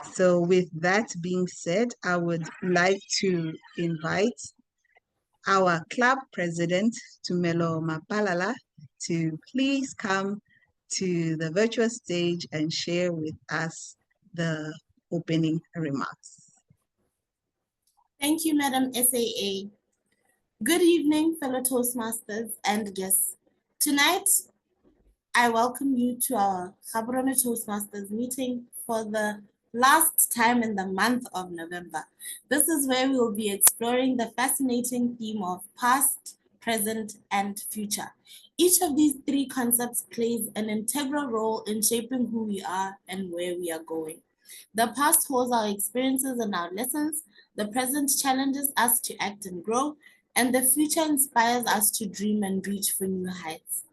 So with that being said, I would like to invite our club president, Tumelo Mapalala, to please come to the virtual stage and share with us the opening remarks. Thank you, Madam SAA. Good evening, fellow Toastmasters and guests. Tonight, I welcome you to our Gaborone Toastmasters meeting for the last time in the month of November. This is where we will be exploring the fascinating theme of past, present, and future. Each of these three concepts plays an integral role in shaping who we are and where we are going. The past holds our experiences and our lessons, the present challenges us to act and grow, and the future inspires us to dream and reach for new heights.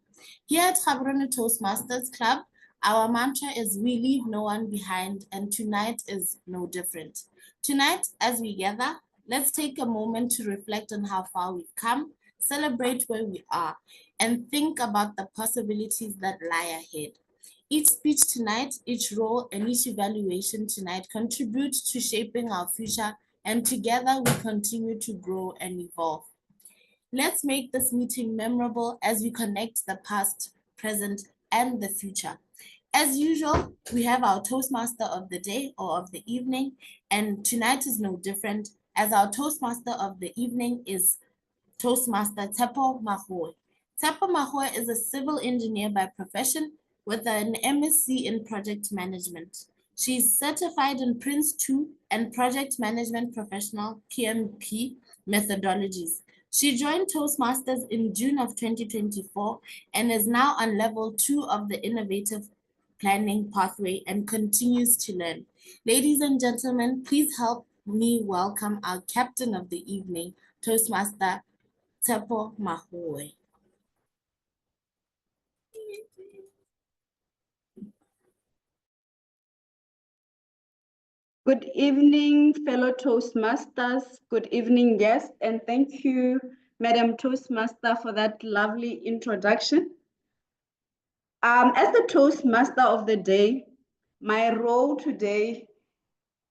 Here at Gaborone Toastmasters Club, our mantra is we leave no one behind, and tonight is no different. Tonight, as we gather, let's take a moment to reflect on how far we've come, celebrate where we are, and think about the possibilities that lie ahead. Each speech tonight, each role, and each evaluation tonight contribute to shaping our future, and together we continue to grow and evolve. Let's make this meeting memorable as we connect the past, present, and the future. As usual, we have our Toastmaster of the day or of the evening, and tonight is no different as our Toastmaster of the evening is Toastmaster Tepo Mahoe. Tepo Mahoe is a civil engineer by profession with an MSc in project management. She is certified in Prince 2 and project management professional PMP methodologies. She joined Toastmasters in June of 2024 and is now on level 2 of the innovative planning pathway and continues to learn. Ladies and gentlemen, please help me welcome our captain of the evening, Toastmaster Tepo Mahoe. Good evening, fellow Toastmasters. Good evening, guests, and thank you, Madam Toastmaster, for that lovely introduction. As the Toastmaster of the day, my role today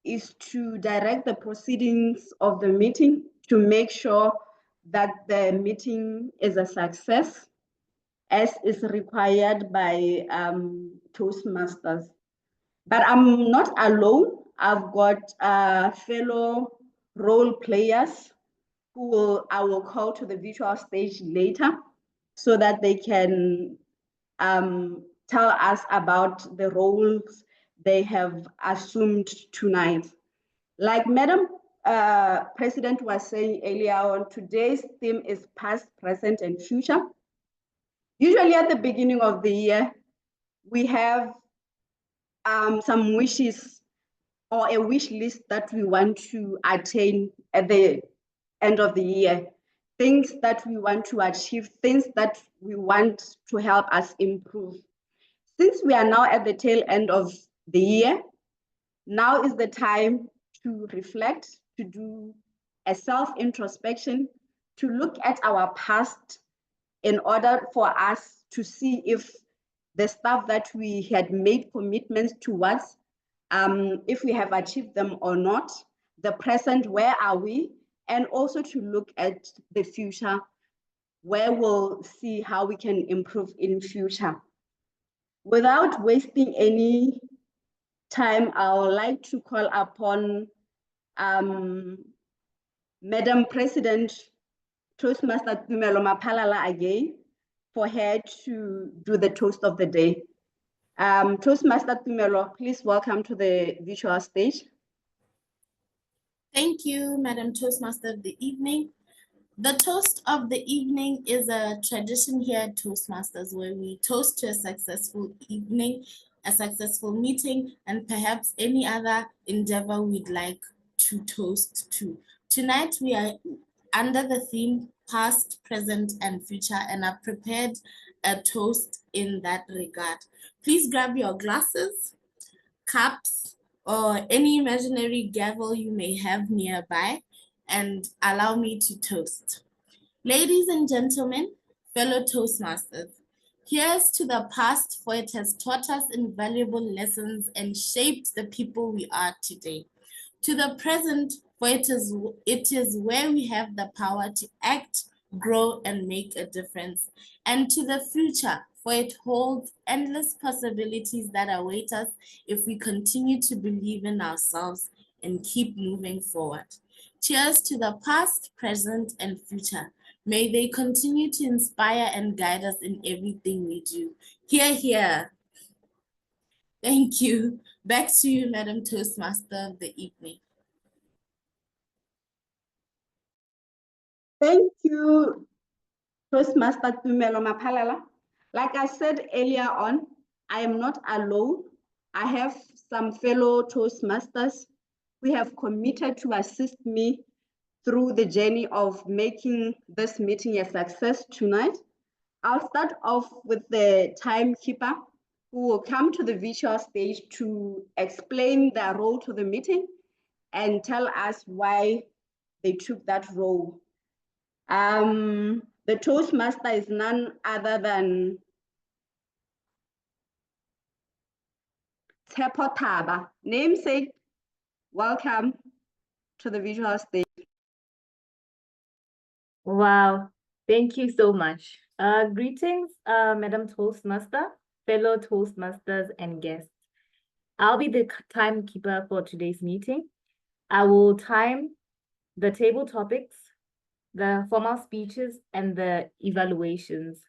is to direct the proceedings of the meeting to make sure that the meeting is a success as is required by Toastmasters. But I'm not alone. I've got fellow role players who I will call to the virtual stage later so that they can tell us about the roles they have assumed tonight. Like Madam President was saying earlier on, today's theme is past, present, and future. Usually at the beginning of the year, we have some wishes or a wish list that we want to attain at the end of the year, things that we want to achieve, things that we want to help us improve. Since we are now at the tail end of the year, now is the time to reflect, to do a self-introspection, to look at our past in order for us to see if the stuff that we had made commitments towards, if we have achieved them or not, the present, where are we, and also to look at the future, where we'll see how we can improve in future. Without wasting any time, I would like to call upon Madam President Toastmaster Tumelo Mapalala again for her to do the toast of the day. Toastmaster Tumelo, please welcome to the virtual stage. Thank you, Madam Toastmaster of the evening. The toast of the evening is a tradition here at Toastmasters where we toast to a successful evening, a successful meeting, and perhaps any other endeavor we'd like to toast to. Tonight, we are under the theme past, present, and future, and I've prepared a toast in that regard. Please grab your glasses, cups, or any imaginary gavel you may have nearby, and allow me to toast. Ladies and gentlemen, fellow Toastmasters, Here's to the past, for it has taught us invaluable lessons and shaped the people we are today. To the present, for it is where we have the power to act, grow, and make a difference. And to the future, for it holds endless possibilities that await us if we continue to believe in ourselves and keep moving forward. Cheers to the past, present, and future. May they continue to inspire and guide us in everything we do. Hear, hear. Thank you. Back to you, Madam Toastmaster of the evening. Thank you, Toastmaster Tumelo Mapalala. Like I said earlier on, I am not alone. I have some fellow Toastmasters who have committed to assist me through the journey of making this meeting a success tonight. I'll start off with the timekeeper who will come to the virtual stage to explain their role to the meeting and tell us why they took that role. The Toastmaster is none other than Tepo Taba. Namesake, welcome to the visual stage. Wow, thank you so much. Greetings, Madam Toastmaster, fellow Toastmasters and guests. I'll be the timekeeper for today's meeting. I will time the table topics, the formal speeches, and the evaluations.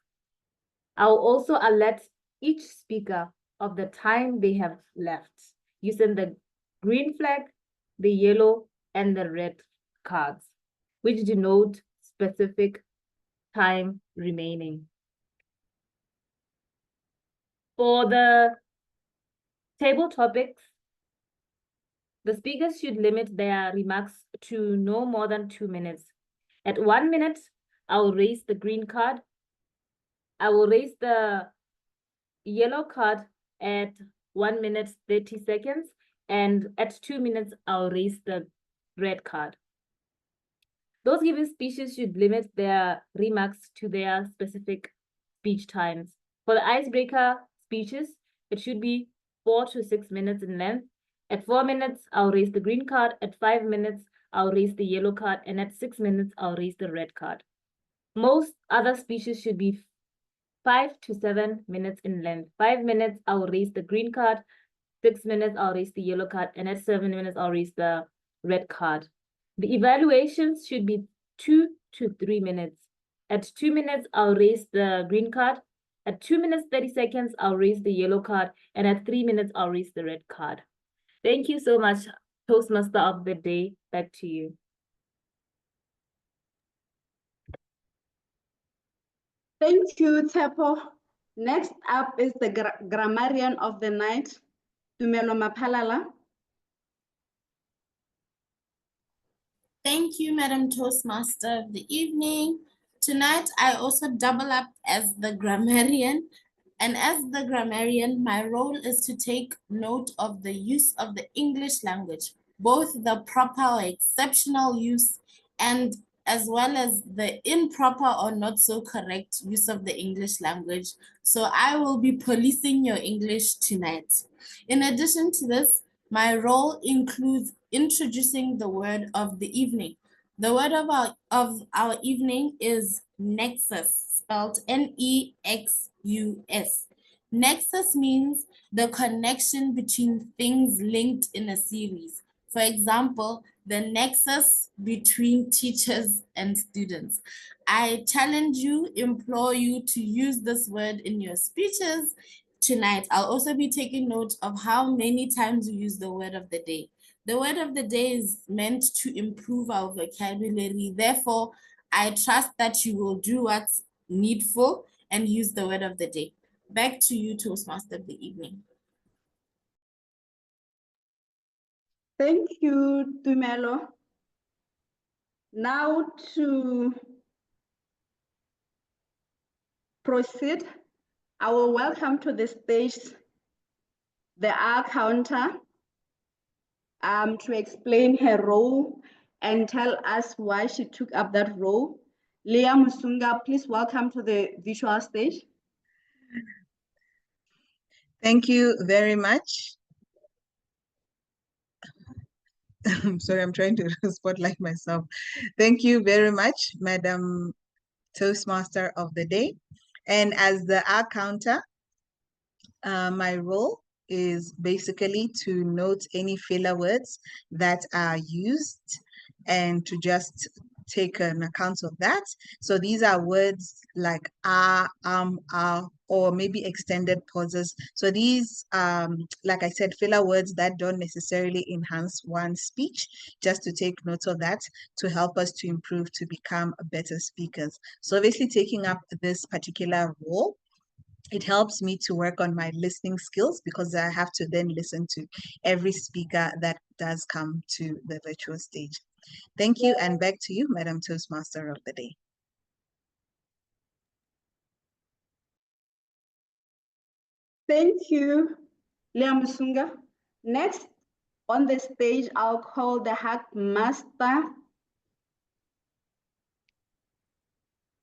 I will also alert each speaker of the time they have left using the green flag, the yellow, and the red cards, which denote specific time remaining. For the table topics, the speakers should limit their remarks to no more than 2 minutes. At 1 minute, I will raise the green card. I will raise the yellow card at 1 minute 30 seconds, and at 2 minutes, I'll raise the red card. Those giving speeches should limit their remarks to their specific speech times. For the icebreaker speeches, it should be 4 to 6 minutes in length. At 4 minutes, I'll raise the green card. At 5 minutes, I'll raise the yellow card. And at 6 minutes, I'll raise the red card. Most other speeches should be 5 to 7 minutes in length. 5 minutes, I'll raise the green card. 6 minutes, I'll raise the yellow card. And at 7 minutes, I'll raise the red card. The evaluations should be 2 to 3 minutes. At 2 minutes, I'll raise the green card. At 2 minutes, 30 seconds, I'll raise the yellow card. And at 3 minutes, I'll raise the red card. Thank you so much, Toastmaster of the day. Back to you. Thank you, Tepo. Next up is the grammarian of the night, Tumelo Mapalala. Thank you, Madam Toastmaster of the evening. Tonight, I also double up as the grammarian. And as the grammarian, my role is to take note of the use of the English language, both the proper or exceptional use, and as well as the improper or not so correct use of the English language. So I will be policing your English tonight. In addition to this, my role includes introducing the word of the evening. The word of our evening is nexus, spelled N-E-X-U-S. Nexus means the connection between things linked in a series. For example, the nexus between teachers and students. I challenge you, implore you to use this word in your speeches tonight. I'll also be taking note of how many times we use the word of the day. The word of the day is meant to improve our vocabulary. Therefore, I trust that you will do what's needful and use the word of the day. Back to you, Toastmaster of the evening. Thank you, Tumelo. Now to proceed, I will welcome to the stage the R counter to explain her role and tell us why she took up that role. Leah Musunga, please welcome to the visual stage. Thank you very much. I'm sorry, I'm trying to spotlight myself. Thank you very much, Madam Toastmaster of the Day. And as the R counter, my role is basically to note any filler words that are used and to just take an account of that. So these are words like or maybe extended pauses. So these, like I said, filler words that don't necessarily enhance one's speech, just to take note of that to help us to improve to become better speakers. So obviously taking up this particular role, it helps me to work on my listening skills because I have to then listen to every speaker that does come to the virtual stage. Thank you, and back to you, Madam Toastmaster of the Day. Thank you, Leah Musunga. Next on the stage, I'll call the Hack Master,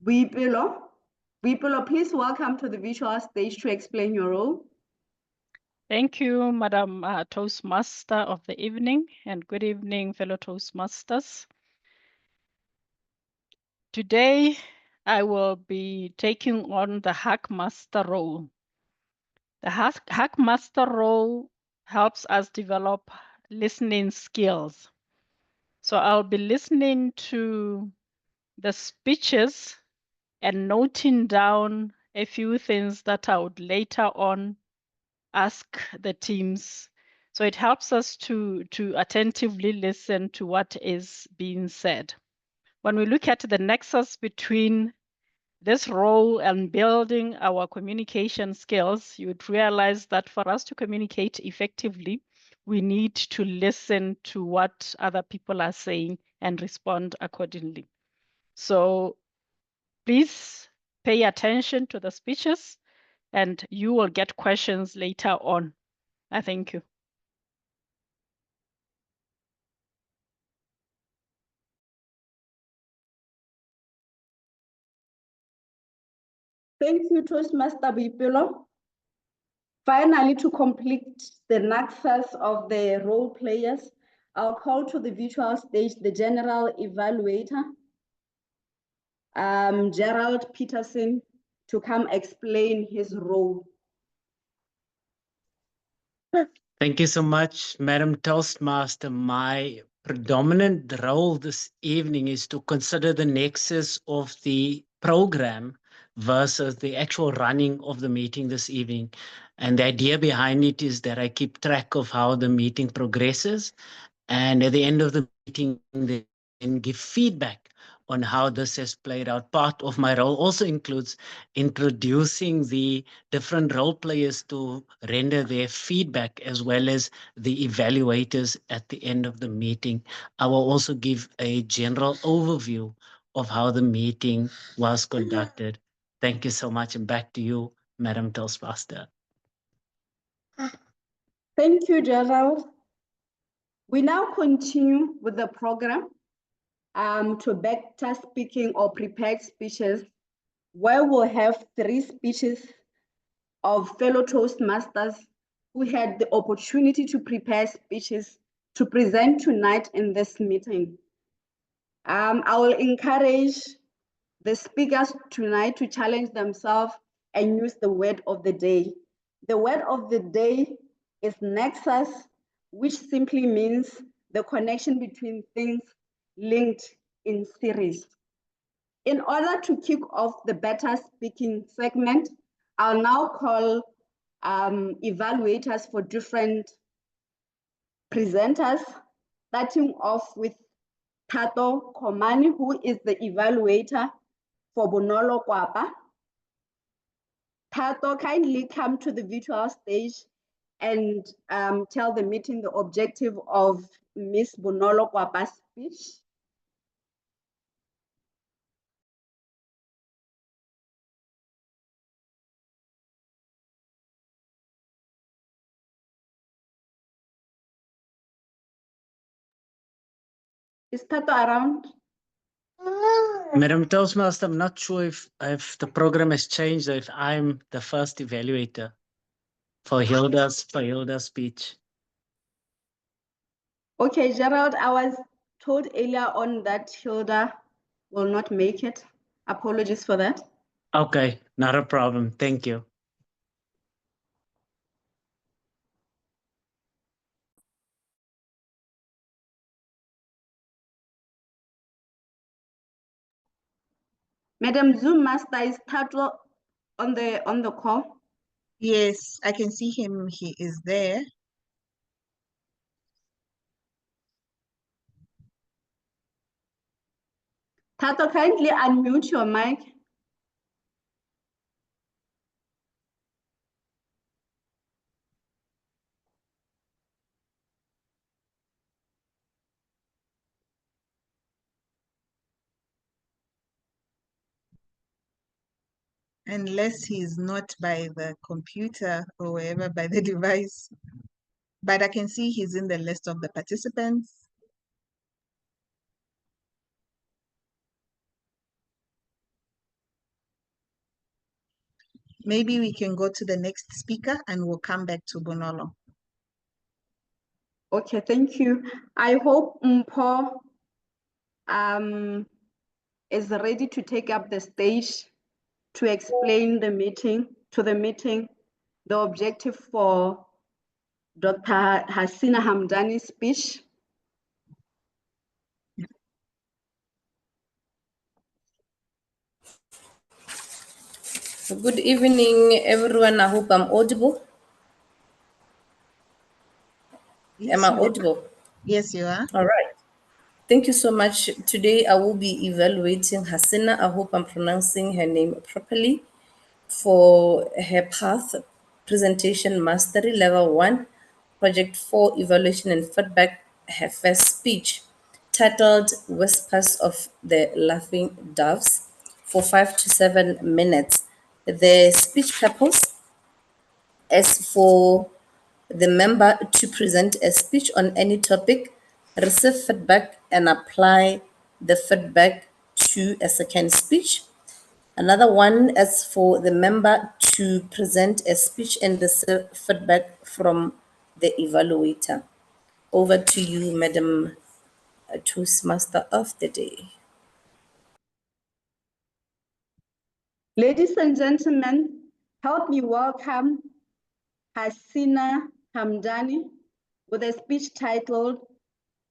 Boipelo. Boipelo, please welcome to the visual stage to explain your role. Thank you, Madam Toastmaster of the evening, and good evening, fellow Toastmasters. Today, I will be taking on the Hackmaster role. The Hackmaster role helps us develop listening skills. So I'll be listening to the speeches and noting down a few things that I would later on ask the teams. So it helps us to attentively listen to what is being said. When we look at the nexus between this role and building our communication skills, you would realize that for us to communicate effectively, we need to listen to what other people are saying and respond accordingly. So please pay attention to the speeches and you will get questions later on. I thank you. Thank you, Toastmaster Boipelo. Finally, to complete the nexus of the role players, I'll call to the virtual stage the general evaluator, Gerald Peterson, to come explain his role. Thank you so much, Madam Toastmaster. My predominant role this evening is to consider the nexus of the program versus the actual running of the meeting this evening. And the idea behind it is that I keep track of how the meeting progresses. And at the end of the meeting, then give feedback on how this has played out. Part of my role also includes introducing the different role players to render their feedback, as well as the evaluators at the end of the meeting. I will also give a general overview of how the meeting was conducted. Thank you so much, and back to you, Madam Toastmaster. Thank you, Gerald. We now continue with the program to better speaking or prepared speeches, where we'll have 3 speeches of fellow Toastmasters who had the opportunity to prepare speeches to present tonight in this meeting. I will encourage the speakers tonight to challenge themselves and use the word of the day. The word of the day is nexus, which simply means the connection between things linked in series. In order to kick off the better speaking segment, I'll now call evaluators for different presenters, starting off with Tato Komani, who is the evaluator for Bonolo Kwapa. Tato, kindly come to the virtual stage and tell the meeting the objective of Miss Bonolo Kwapa's speech. Is Tato around? Madam Toastmaster, I'm not sure if the program has changed or if I'm the first evaluator for Hilda's speech. Okay, Gerald, I was told earlier on that Hilda will not make it. Apologies for that. Okay, not a problem. Thank you. Madam Zoom Master, is Tato on the call? Yes, I can see him. He is there. Tato, kindly unmute your mic. Unless he's not by the computer or wherever by the device. But I can see he's in the list of the participants. Maybe we can go to the next speaker and we'll come back to Bonolo. Okay, thank you. I hope Mpho is ready to take up the stage to explain the meeting, the objective for Dr. Hasina Hamdani's speech. Good evening, everyone. I hope I'm audible. Yes, Am I you are. audible? Yes, you are. All right. Thank you so much. Today I will be evaluating Hasina. I hope I'm pronouncing her name properly for her path presentation mastery level 1, project 4 evaluation and feedback, her first speech titled Whispers of the Laughing Doves for 5 to 7 minutes. The speech purpose is for the member to present a speech on any topic, receive feedback, and apply the feedback to a second speech. Another one is for the member to present a speech and receive feedback from the evaluator. Over to you, Madam Toastmaster of the day. Ladies and gentlemen, help me welcome Hasina Hamdani with a speech titled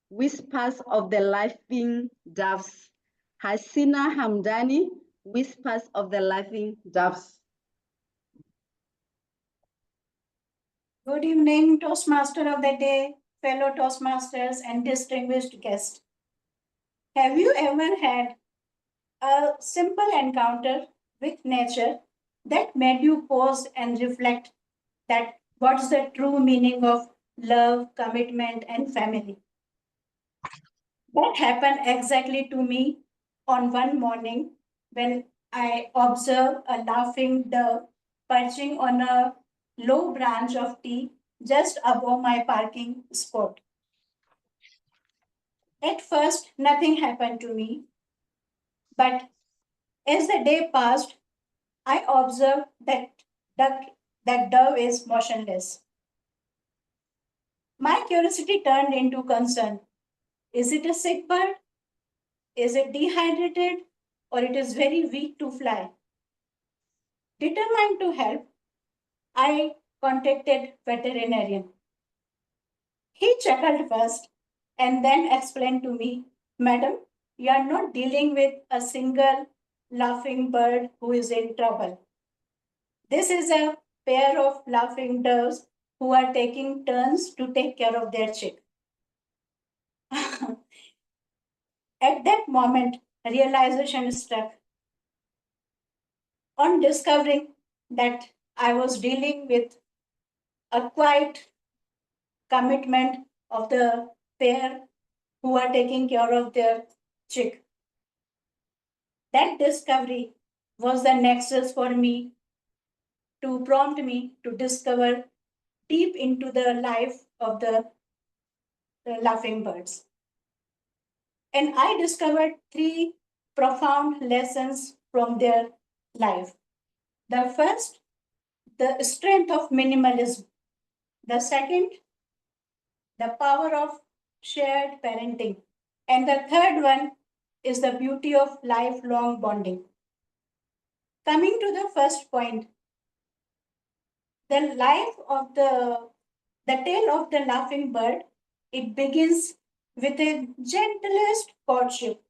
Whispers of the Laughing Doves. Hasina Hamdani, Whispers of the Laughing Doves. Good evening, Toastmaster of the day, fellow Toastmasters, and distinguished guests. Have you ever had a simple encounter with nature that made you pause and reflect that what's the true meaning of love, commitment, and family? That happened exactly to me on one morning when I observed a laughing dove perching on a low branch of tea just above my parking spot. At first, nothing happened to me, but as the day passed, I observed duck, that dove is motionless. My curiosity turned into concern. Is it a sick bird? Is it dehydrated? Or it is very weak to fly? Determined to help, I contacted veterinarian. He chuckled first and then explained to me, Madam, you are not dealing with a single laughing bird who is in trouble. This is a pair of laughing doves who are taking turns to take care of their chick. At that moment, realization struck. On discovering that I was dealing with a quiet commitment of the pair who are taking care of their chick. That discovery was the nexus for me to prompt me to discover deep into the life of the laughing birds. And I discovered three profound lessons from their life. The first, the strength of minimalism. The second, the power of shared parenting. And the third one is the beauty of lifelong bonding. Coming to the first point, the life of the tale of the laughing bird, it begins with a gentlest courtship.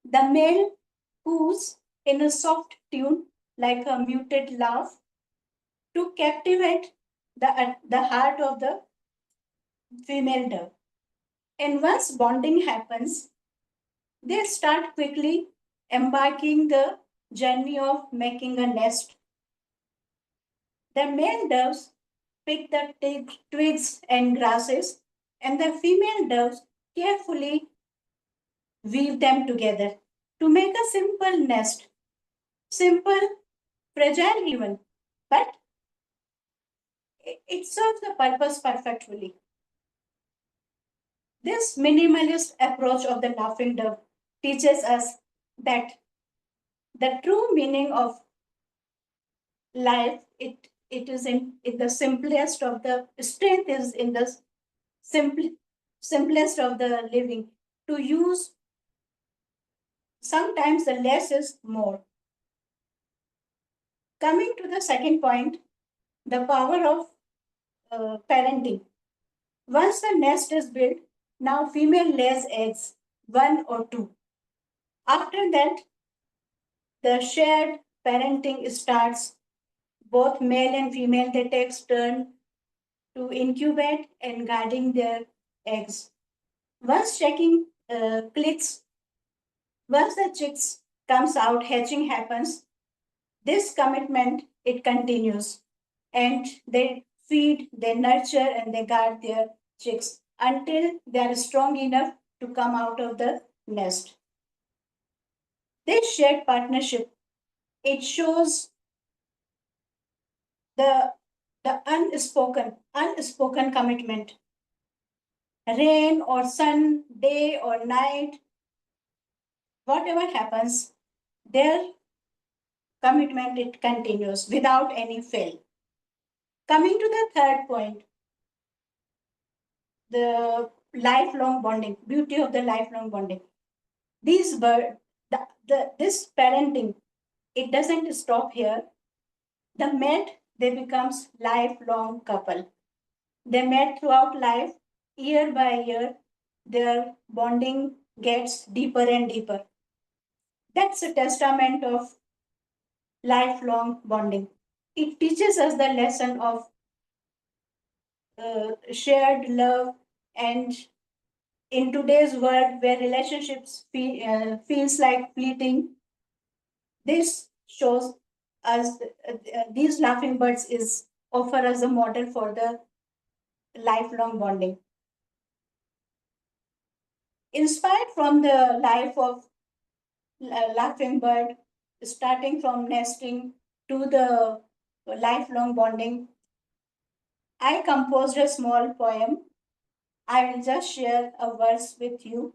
The male coos in a soft tune like a muted laugh to captivate the heart of the female dove. And once bonding happens, they start quickly embarking the journey of making a nest. The male doves pick the twigs and grasses, and the female doves carefully weave them together to make a simple nest. Simple, fragile even, but it serves the purpose perfectly. This minimalist approach of the laughing dove teaches us that the true meaning of life, it is in the simplest of the strength is in the simple, simplest of the living. To use sometimes the less is more. Coming to the second point, the power of parenting. Once the nest is built, now female lays eggs, one or two. After that, the shared parenting starts. Both male and female they take turn to incubate and guarding their eggs. Once checking clicks, once the chicks comes out, hatching happens. This commitment it continues, and they feed, they nurture, and they guard their chicks until they are strong enough to come out of the nest. This shared partnership it shows the unspoken commitment. Rain or sun, day or night, whatever happens, their commitment it continues without any fail. Coming to the third point, the lifelong bonding, beauty of the lifelong bonding. These bird, this parenting, it doesn't stop here. The met, they becomes lifelong couple. They met throughout life, year by year, their bonding gets deeper and deeper. That's a testament of lifelong bonding. It teaches us the lesson of shared love, and in today's world where relationships feels like fleeting, this shows us these laughing birds is offer as a model for the lifelong bonding. Inspired from the life of laughing bird, starting from nesting to the lifelong bonding, I composed a small poem. I will just share a verse with you.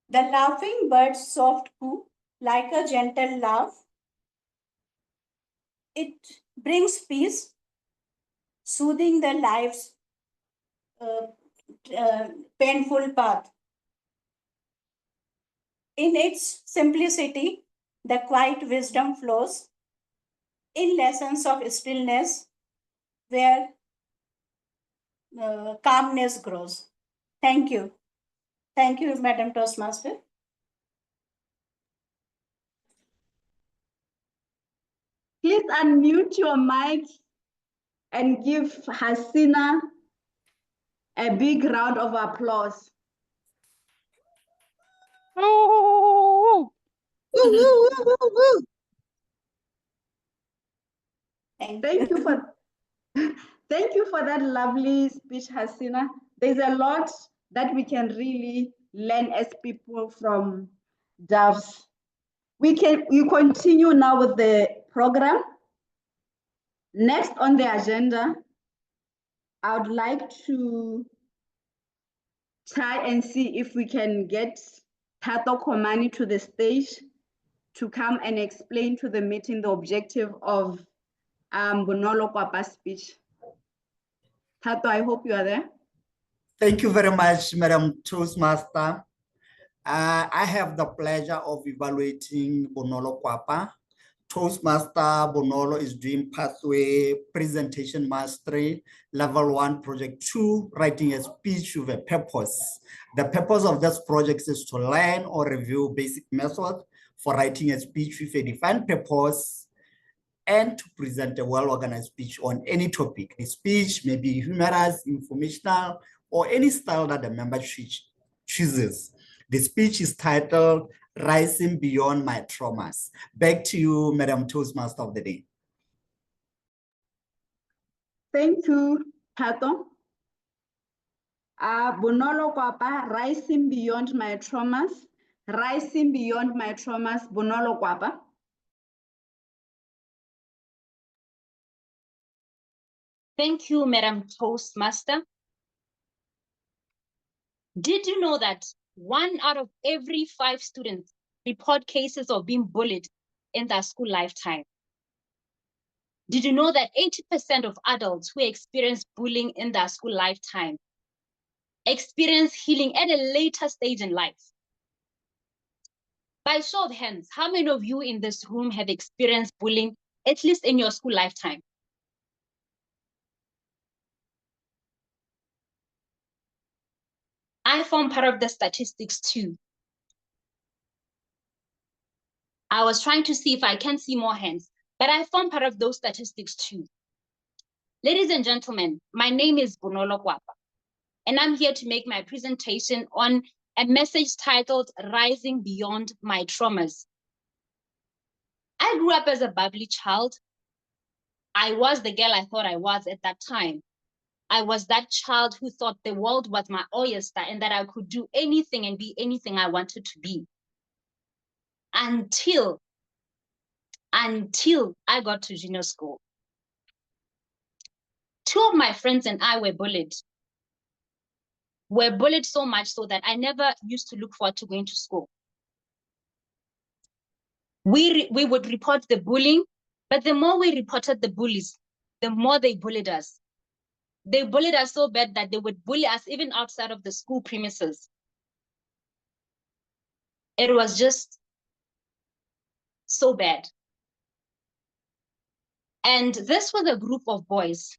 The laughing bird's soft coo, like a gentle laugh, it brings peace, soothing the life's uh, painful path. In its simplicity, the quiet wisdom flows in lessons of stillness where calmness grows. Thank you. Thank you, Madam Toastmaster. Please unmute your mic and give Hasina a big round of applause. Oh, Woo, woo, woo, woo, woo. Thank you for thank you for that lovely speech, Hasina. There's a lot that we can really learn as people from doves. We continue now with the program. Next on the agenda, I would like to try and see if we can get Tato Komani to the stage to come and explain to the meeting the objective of Bonolo Kwapa's speech. Tato, I hope you are there. Thank you very much, Madam Toastmaster. I have the pleasure of evaluating Bonolo Kwapa. Toastmaster Bonolo is doing pathway presentation mastery, level 1, project 2, writing a speech with a purpose. The purpose of this project is to learn or review basic methods for writing a speech with a defined purpose and to present a well-organized speech on any topic. The speech may be humorous, informational, or any style that the member chooses. The speech is titled Rising Beyond My Traumas. Back to you, Madam Toastmaster of the Day. Thank you, Tato. Bonolo Kwapa, Rising Beyond My Traumas. Rising Beyond My Traumas, Bonolo Kwapa. Thank you, Madam Toastmaster. Did you know that 1 out of every 5 students report cases of being bullied in their school lifetime? Did you know that 80% of adults who experience bullying in their school lifetime experience healing at a later stage in life? By show of hands, how many of you in this room have experienced bullying, at least in your school lifetime? I form part of the statistics too. I was trying to see if I can see more hands, but I form part of those statistics too. Ladies and gentlemen, my name is Bonolo Kwapa, and I'm here to make my presentation on a message titled Rising Beyond My Traumas. I grew up as a bubbly child. I was the girl I thought I was at that time. I was that child who thought the world was my oyster and that I could do anything and be anything I wanted to be. Until I got to junior school. 2 of my friends and I were bullied. Were bullied so much so that I never used to look forward to going to school. We would report the bullying, but the more we reported the bullies, the more they bullied us. They bullied us so bad that they would bully us even outside of the school premises. It was just so bad. And this was a group of boys,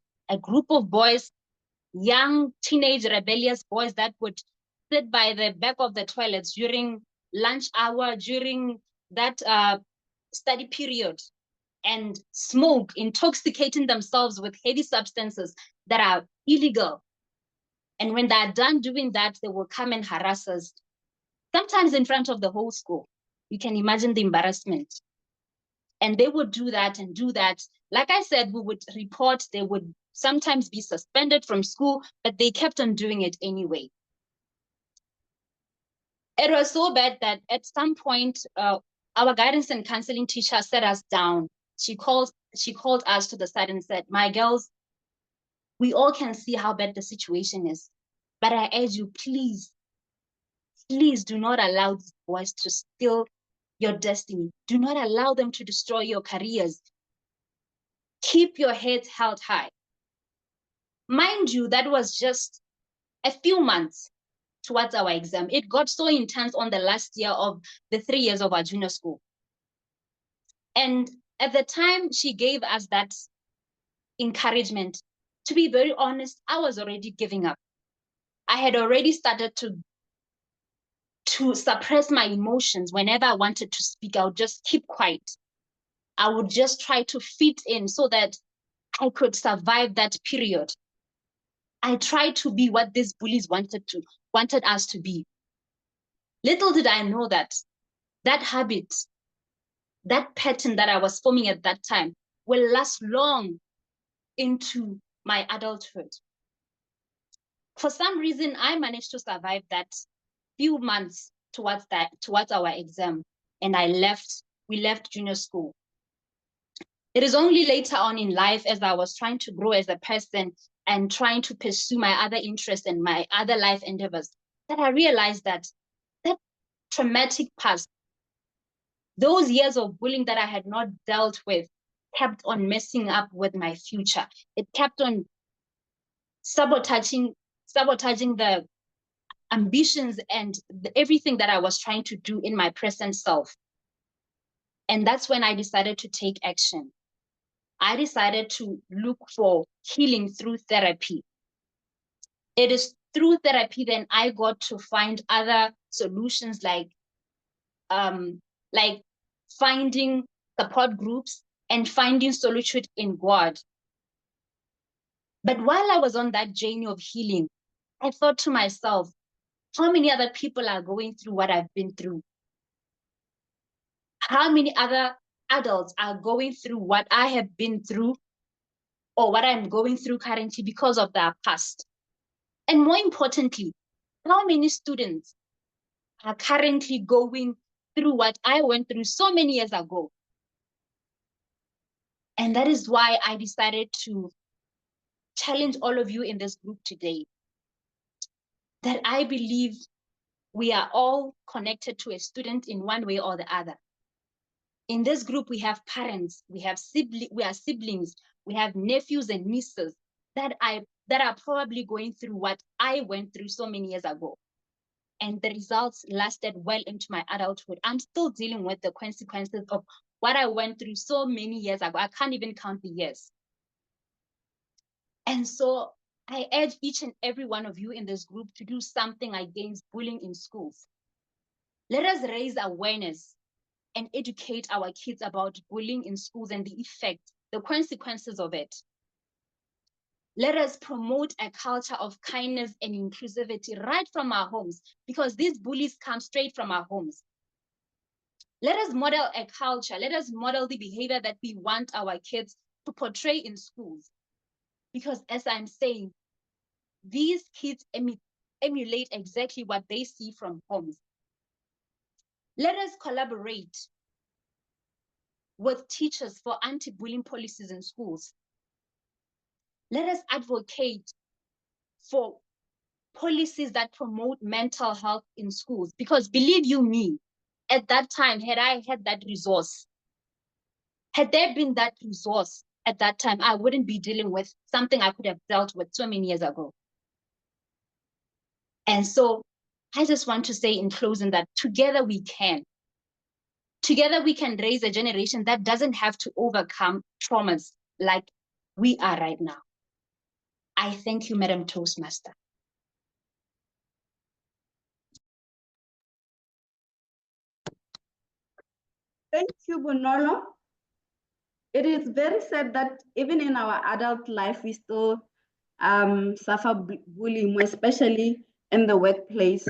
young, teenage, rebellious boys that would sit by the back of the toilets during lunch hour, during that study period, and smoke, intoxicating themselves with heavy substances that are illegal. And when they're done doing that, they will come and harass us, sometimes in front of the whole school. You can imagine the embarrassment. And they would do that and do that. Like I said, we would report, they would sometimes be suspended from school, but they kept on doing it anyway. It was so bad that at some point, our guidance and counseling teacher sat us down. She called us to the side and said, "My girls, we all can see how bad the situation is, but I urge you, please do not allow these boys to steal your destiny. Do not allow them to destroy your careers. Keep your heads held high." Mind you, that was just a few months towards our exam. It got so intense on the last year of the 3 years of our junior school. And at the time she gave us that encouragement, to be very honest, I was already giving up. I had already started to suppress my emotions. Whenever I wanted to speak, I would just keep quiet. I would just try to fit in so that I could survive that period. I tried to be what these bullies wanted us to be. Little did I know that habit, that pattern that I was forming at that time will last long into my adulthood. For some reason, I managed to survive that few months towards our exam, and we left junior school. It is only later on in life, as I was trying to grow as a person and trying to pursue my other interests and my other life endeavors, that I realized that that traumatic past Those years of bullying that I had not dealt with kept on messing up with my future. It kept on sabotaging the ambitions and everything that I was trying to do in my present self. And that's when I decided to take action. I decided to look for healing through therapy. It is through therapy then I got to find other solutions like finding support groups and finding solitude in God. But while I was on that journey of healing, I thought to myself, how many other people are going through what I've been through? How many other adults are going through what I have been through or what I'm going through currently because of their past? And more importantly, how many students are currently going through what I went through so many years ago? And that is why I decided to challenge all of you in this group today, that I believe we are all connected to a student in one way or the other. In this group, we have parents, we are siblings, we have nephews and nieces that are probably going through what I went through so many years ago. And the results lasted well into my adulthood. I'm still dealing with the consequences of what I went through so many years ago. I can't even count the years. And so I urge each and every one of you in this group to do something against bullying in schools. Let us raise awareness and educate our kids about bullying in schools and the effect, the consequences of it. Let us promote a culture of kindness and inclusivity right from our homes, because these bullies come straight from our homes. Let us model a culture. Let us model the behavior that we want our kids to portray in schools. Because as I'm saying, these kids emulate exactly what they see from homes. Let us collaborate with teachers for anti-bullying policies in schools. Let us advocate for policies that promote mental health in schools, because believe you me, at that time, had I had that resource, had there been that resource at that time, I wouldn't be dealing with something I could have dealt with so many years ago. And so I just want to say in closing that together we can. Together we can raise a generation that doesn't have to overcome traumas like we are right now. I thank you, Madam Toastmaster. Thank you, Bonolo. It is very sad that even in our adult life, we still suffer bullying, especially in the workplace.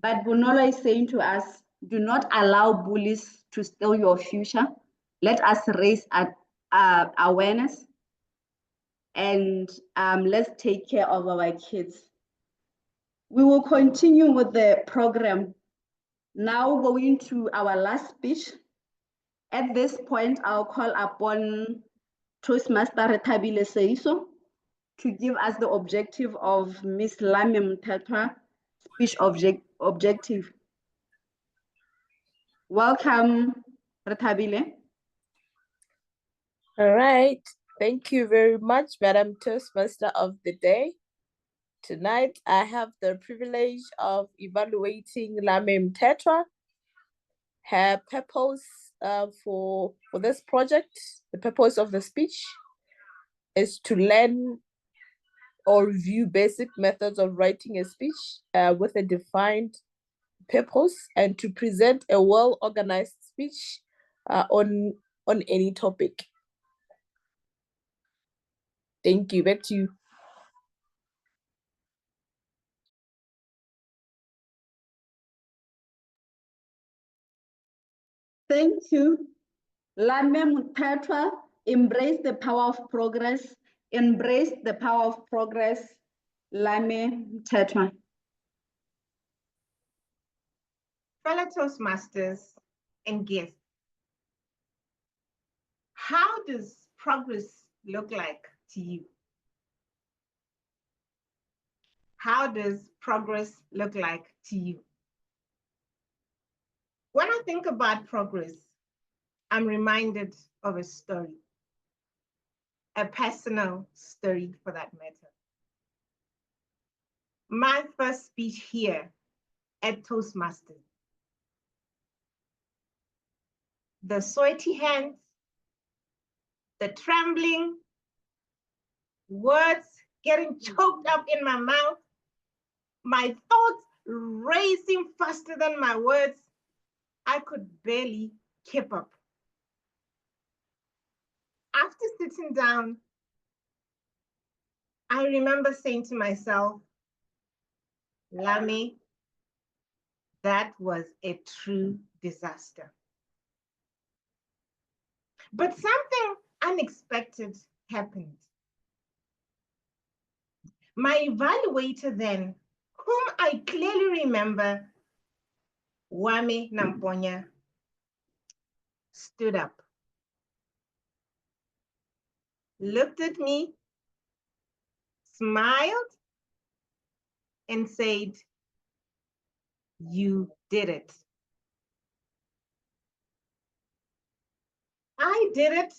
But Bonolo is saying to us, do not allow bullies to steal your future. Let us raise awareness and let's take care of our kids. We will continue with the program. Now going to our last speech. At this point, I'll call upon Toastmaster Rethabile Seiso to give us the objective of Ms. Lami Mthethwa speech objective. Welcome, Rethabile. All right. Thank you very much, Madam Toastmaster of the day. Tonight, I have the privilege of evaluating Lami Mthethwa. Her purpose for this project, the purpose of the speech, is to learn or review basic methods of writing a speech with a defined purpose, and to present a well-organized speech on any topic. Thank you. Back to you. Thank you. Lami Mthethwa, embrace the power of progress. Embrace the power of progress. Lami Mthethwa. Fellow Toastmasters and guests, how does progress look like to you? How does progress look like to you? When I think about progress, I'm reminded of a story, a personal story for that matter. My first speech here at Toastmasters. The sweaty hands, the trembling, words getting choked up in my mouth, my thoughts racing faster than my words. I could barely keep up. After sitting down, I remember saying to myself, Lami, that was a true disaster. But something unexpected happened. My evaluator then, whom I clearly remember, Wame Namponya, stood up, looked at me, smiled, and said, "You did it." I did it.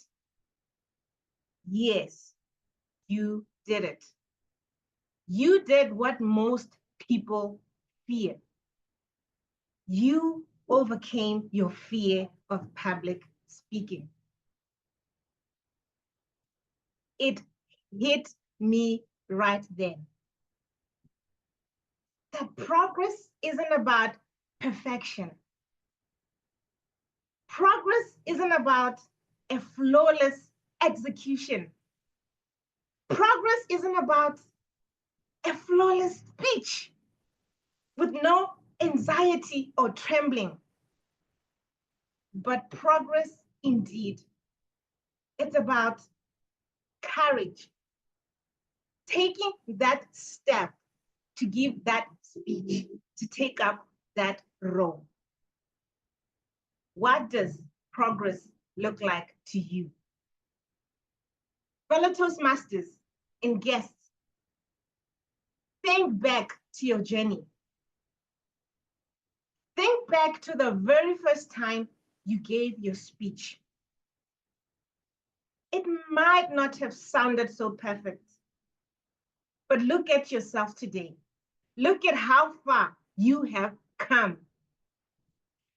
Yes, you did it. You did what most people fear. You overcame your fear of public speaking. It hit me right then that progress isn't about perfection. Progress isn't about a flawless execution. Progress isn't about a flawless speech with no anxiety or trembling. But progress indeed, it's about courage, taking that step to give that speech, to take up that role. What does progress look like to you? Fellow Toastmasters and guests, think back to your journey. Think back to the very first time you gave your speech. It might not have sounded so perfect, but look at yourself today. Look at how far you have come.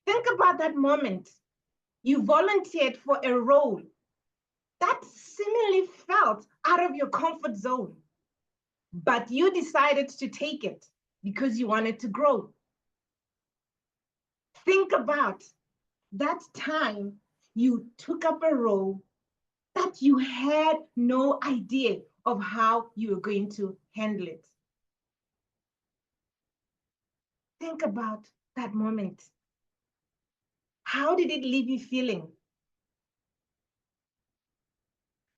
Think about that moment you volunteered for a role that seemingly felt out of your comfort zone, but you decided to take it because you wanted to grow. Think about that time you took up a role that you had no idea of how you were going to handle it. Think about that moment. How did it leave you feeling?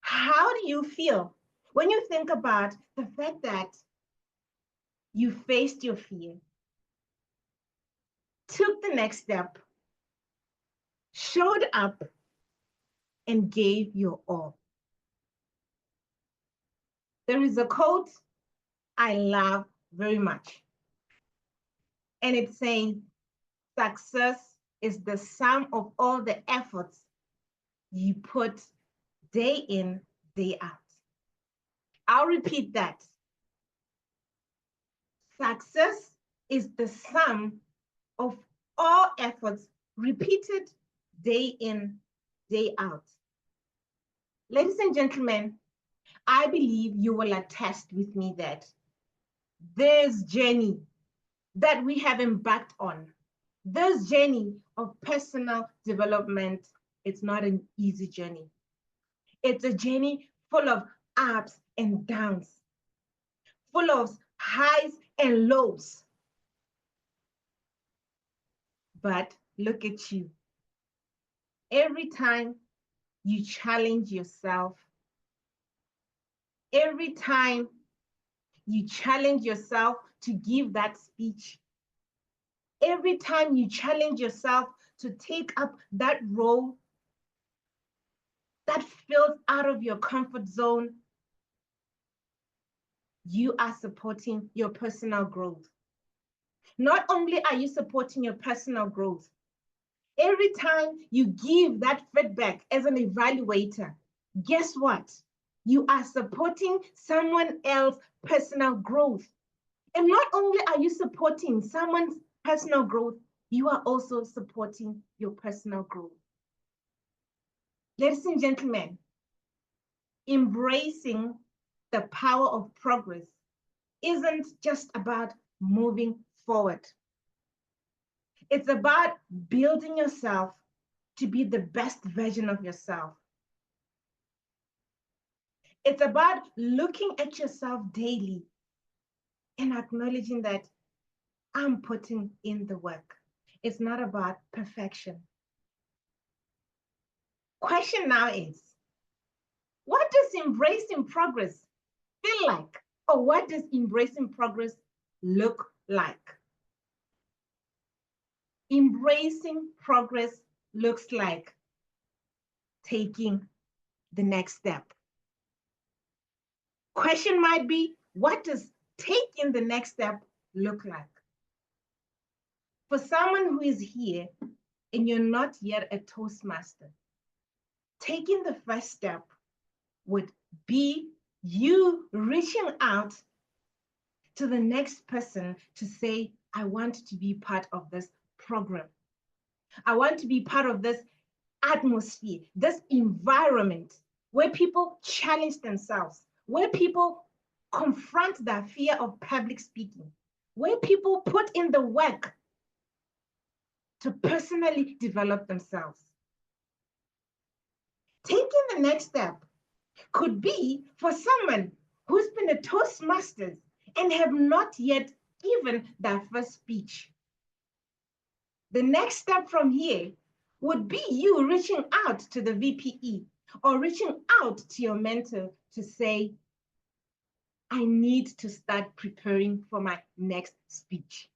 How do you feel when you think about the fact that you faced your fear, took the next step, showed up, and gave your all? There is a quote I love very much, and it's saying, "Success is the sum of all the efforts you put day in, day out." I'll repeat that. Success is the sum of all efforts repeated day in, day out. Ladies and gentlemen, I believe you will attest with me that this journey that we have embarked on, this journey of personal development, it's not an easy journey. It's a journey full of ups and downs, full of highs and lows. But look at you. Every time you challenge yourself, every time you challenge yourself to give that speech, every time you challenge yourself to take up that role that feels out of your comfort zone, you are supporting your personal growth. Not only are you supporting your personal growth, Every time you give that feedback as an evaluator, guess what? You are supporting someone else's personal growth. And not only are you supporting someone's personal growth, you are also supporting your personal growth. Ladies and gentlemen, embracing the power of progress isn't just about moving forward. It's about building yourself to be the best version of yourself. It's about looking at yourself daily and acknowledging that I'm putting in the work. It's not about perfection. Question now is, what does embracing progress feel like? Or what does embracing progress look like? Embracing progress looks like taking the next step. Question might be, what does taking the next step look like? For someone who is here and you're not yet a Toastmaster, taking the first step would be you reaching out to the next person to say, I want to be part of this program. I want to be part of this atmosphere, this environment where people challenge themselves, where people confront their fear of public speaking, where people put in the work to personally develop themselves. Taking the next step could be for someone who's been a Toastmasters and have not yet given their first speech. The next step from here would be you reaching out to the VPE or reaching out to your mentor to say, I need to start preparing for my next speech.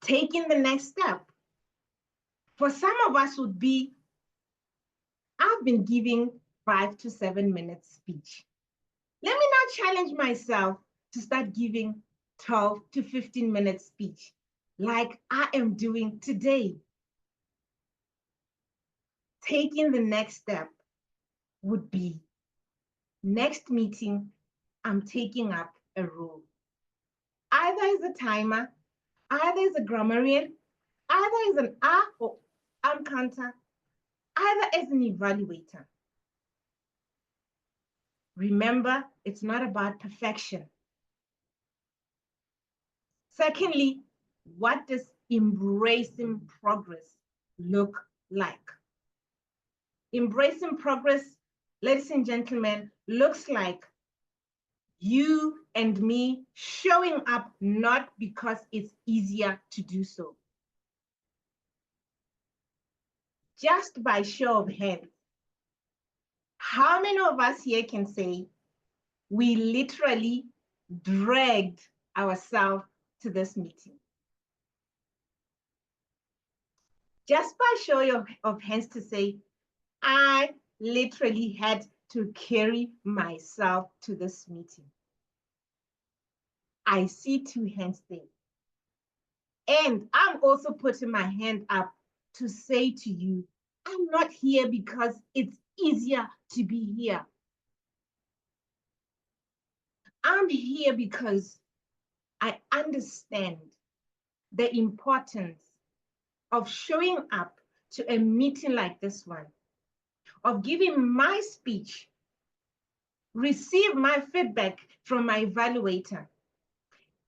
Taking the next step for some of us would be, I've been giving 5 to 7 minutes speech. Let me now challenge myself to start giving 12 to 15 minutes speech like I am doing today. Taking the next step would be, next meeting, I'm taking up a role. Either as a timer, either as a grammarian, either as an or counter, either as an evaluator. Remember, it's not about perfection. Secondly, what does embracing progress look like? Embracing progress, ladies and gentlemen, looks like you and me showing up not because it's easier to do so. Just by show of hands, how many of us here can say we literally dragged ourselves to this meeting? Just by show of hands to say, I literally had to carry myself to this meeting. I see 2 hands there. And I'm also putting my hand up to say to you, I'm not here because it's easier to be here. I'm here because I understand the importance of showing up to a meeting like this one, of giving my speech, receive my feedback from my evaluator,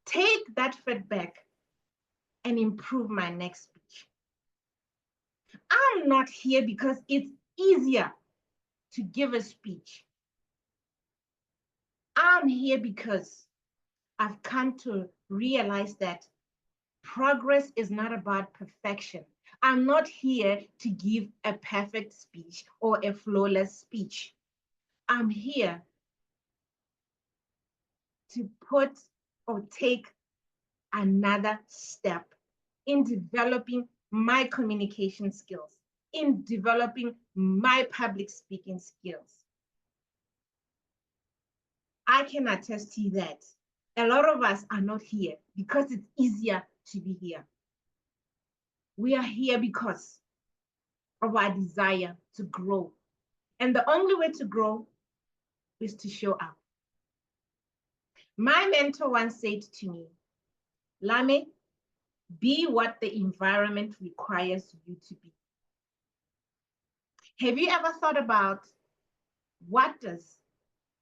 take that feedback and improve my next speech. I'm not here because it's easier to give a speech. I'm here because I've come to realize that progress is not about perfection. I'm not here to give a perfect speech or a flawless speech. I'm here to put or take another step in developing my communication skills, in developing my public speaking skills. I can attest to that. A lot of us are not here because it's easier to be here. We are here because of our desire to grow. And the only way to grow is to show up. My mentor once said to me, Lame, be what the environment requires you to be. Have you ever thought about what does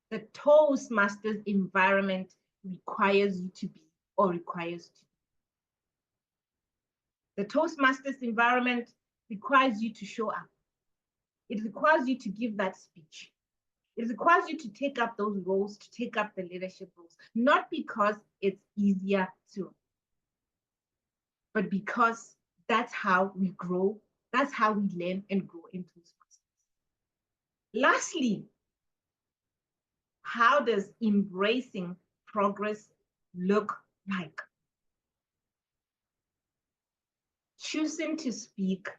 the Toastmasters environment requires you to be or requires to be? The Toastmasters environment requires you to show up. It requires you to give that speech. It requires you to take up those roles, to take up the leadership roles, not because it's easier to, but because that's how we grow, that's how we learn and grow in Toastmasters. Lastly, how does embracing progress look like? Choosing to speak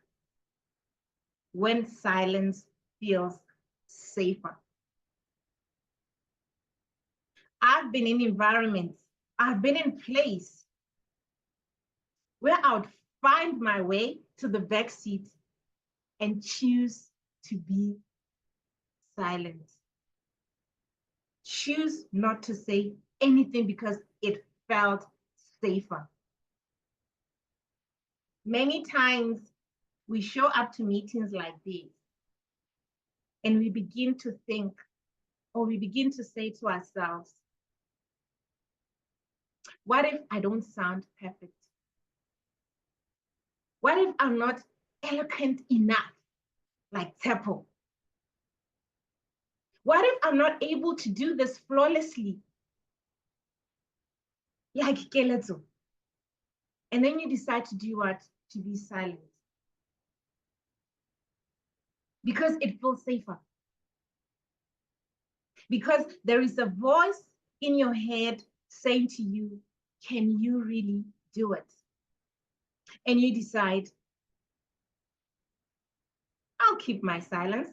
when silence feels safer. I've been in environments, I've been in place where I would find my way to the back seat and choose to be silent. Choose not to say anything because it felt safer. Many times we show up to meetings like these and we begin to think, or we begin to say to ourselves, what if I don't sound perfect? What if I'm not eloquent enough, like Tepo? What if I'm not able to do this flawlessly, like Keleto? And then you decide to do what? To be silent. Because it feels safer. Because there is a voice in your head saying to you, can you really do it? And you decide, I'll keep my silence.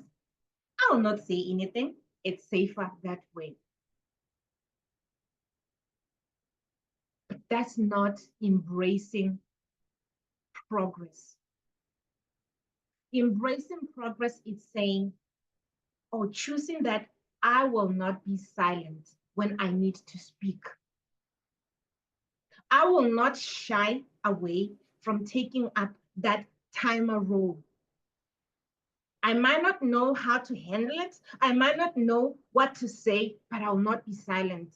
I'll not say anything. It's safer that way. But that's not embracing progress. Embracing progress is saying, or choosing that I will not be silent when I need to speak. I will not shy away from taking up that timer role. I might not know how to handle it. I might not know what to say, but I'll not be silent.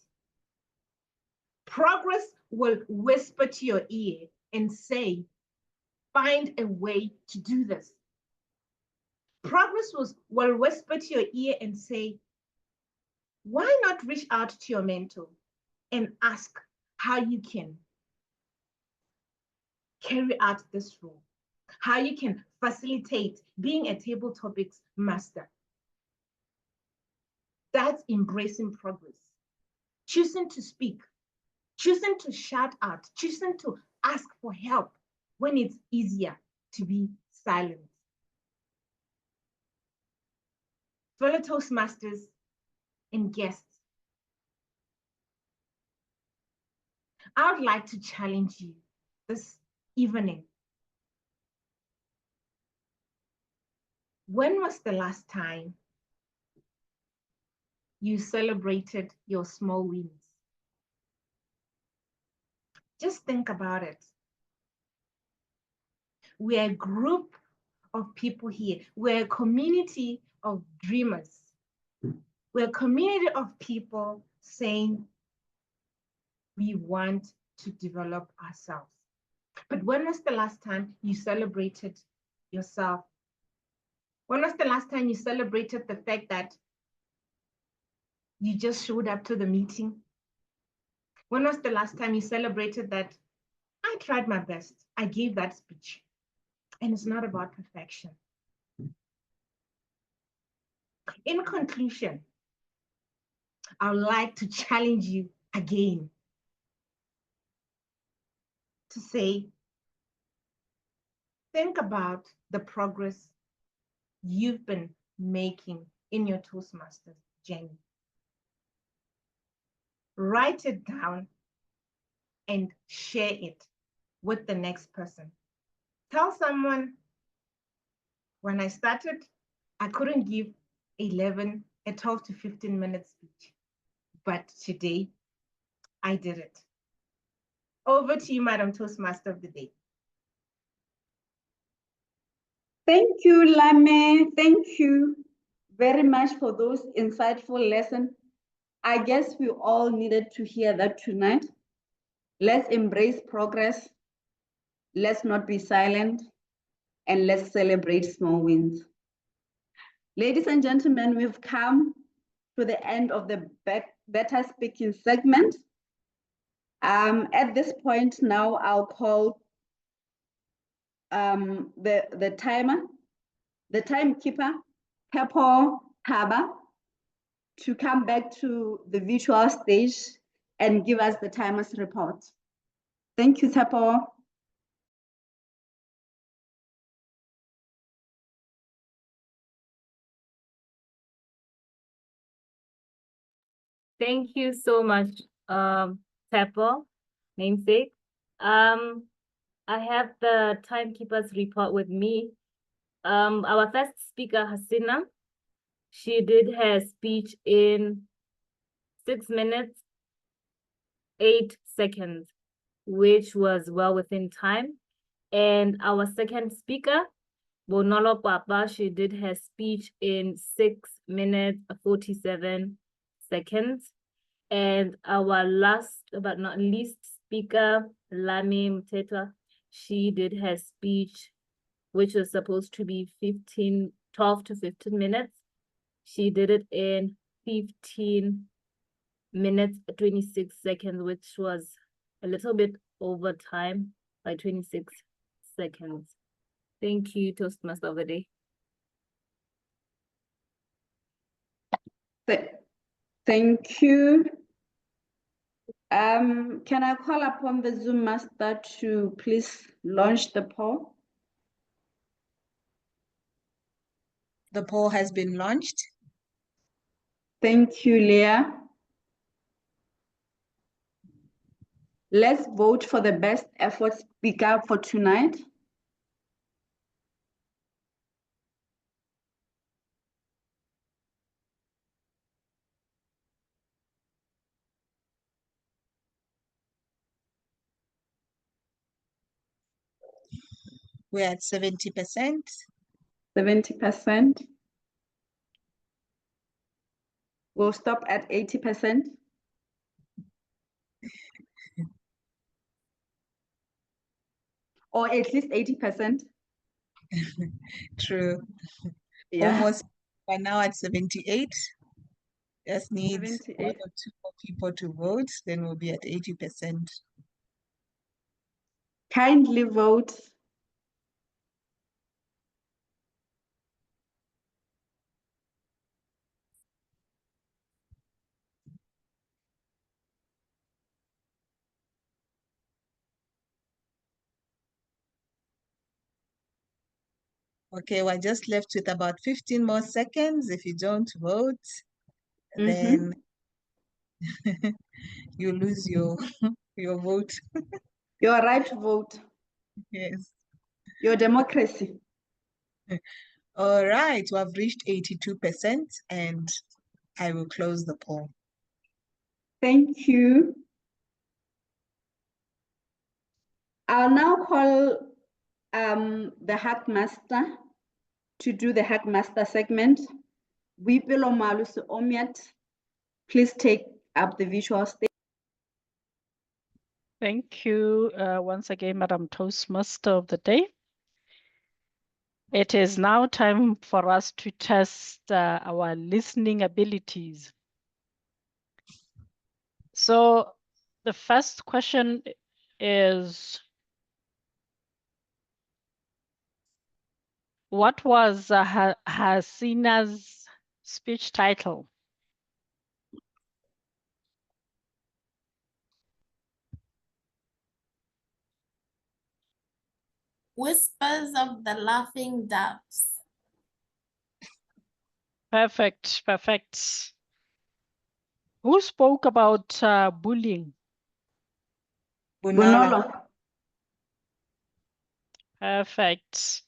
Progress will whisper to your ear and say, find a way to do this. Progress will whisper to your ear and say, why not reach out to your mentor and ask how you can carry out this role, how you can facilitate being a table topics master. That's embracing progress. Choosing to speak, choosing to shout out, choosing to ask for help when it's easier to be silent. Fellow Toastmasters and guests, I would like to challenge you this evening. When was the last time you celebrated your small wins? Just think about it. We're a group of people here. We're a community of dreamers. We're a community of people saying we want to develop ourselves. But when was the last time you celebrated yourself? When was the last time you celebrated the fact that you just showed up to the meeting? When was the last time you celebrated that I tried my best, I gave that speech? And it's not about perfection. In conclusion, I would like to challenge you again to say, think about the progress you've been making in your Toastmasters journey. Write it down and share it with the next person. tell someone when I started, I couldn't give a 12 to 15 minute speech. But today, I did it. Over to you, Madam Toastmaster of the Day. Thank you, Lame. Thank you very much for those insightful lessons. I guess we all needed to hear that tonight. Let's embrace progress. Let's not be silent. And let's celebrate small wins. Ladies and gentlemen, we've come to the end of the better speaking segment. At this point now, I'll call the timekeeper, Pepo Taba, to come back to the virtual stage and give us the timer's report. Thank you, Pepo. Thank you so much, Tepo, namesake. I have the timekeeper's report with me. Our first speaker, Hasina, she did her speech in 6 minutes, 8 seconds, which was well within time. And our second speaker, Bonolo Papa, she did her speech in 6 minutes, 47 seconds. And our last but not least speaker, Lami Mtetwa, she did her speech, which was supposed to be 12 to 15 minutes. She did it in 15 minutes, 26 seconds, which was a little bit over time by 26 seconds. Thank you, Toastmaster of the Day. Thank you. Can I call upon the Zoom master to please launch the poll? The poll has been launched. Thank you, Leah. Let's vote for the best effort speaker for tonight. We're at 70%. 70%. We'll stop at 80%. Or at least 80%. True. Yeah. Almost, we're now at 78. Just need 78. 1 or 2 more people to vote, then we'll be at 80%. Kindly vote. Okay, we're just left with about 15 more seconds. If you don't vote, then you lose your vote. Your right to vote. Yes. Your democracy. All right, we have reached 82% and I will close the poll. Thank you. I'll now call the Hack Master to do the Hack Master segment. Wipelo Malusi Omiat, please take up the visual stage. Thank you once again, Madam Toastmaster of the Day. It is now time for us to test our listening abilities. So the first question is, what was Hasina's speech title? Whispers of the Laughing Doves. Perfect, perfect. Who spoke about bullying? Bunolo. Perfect.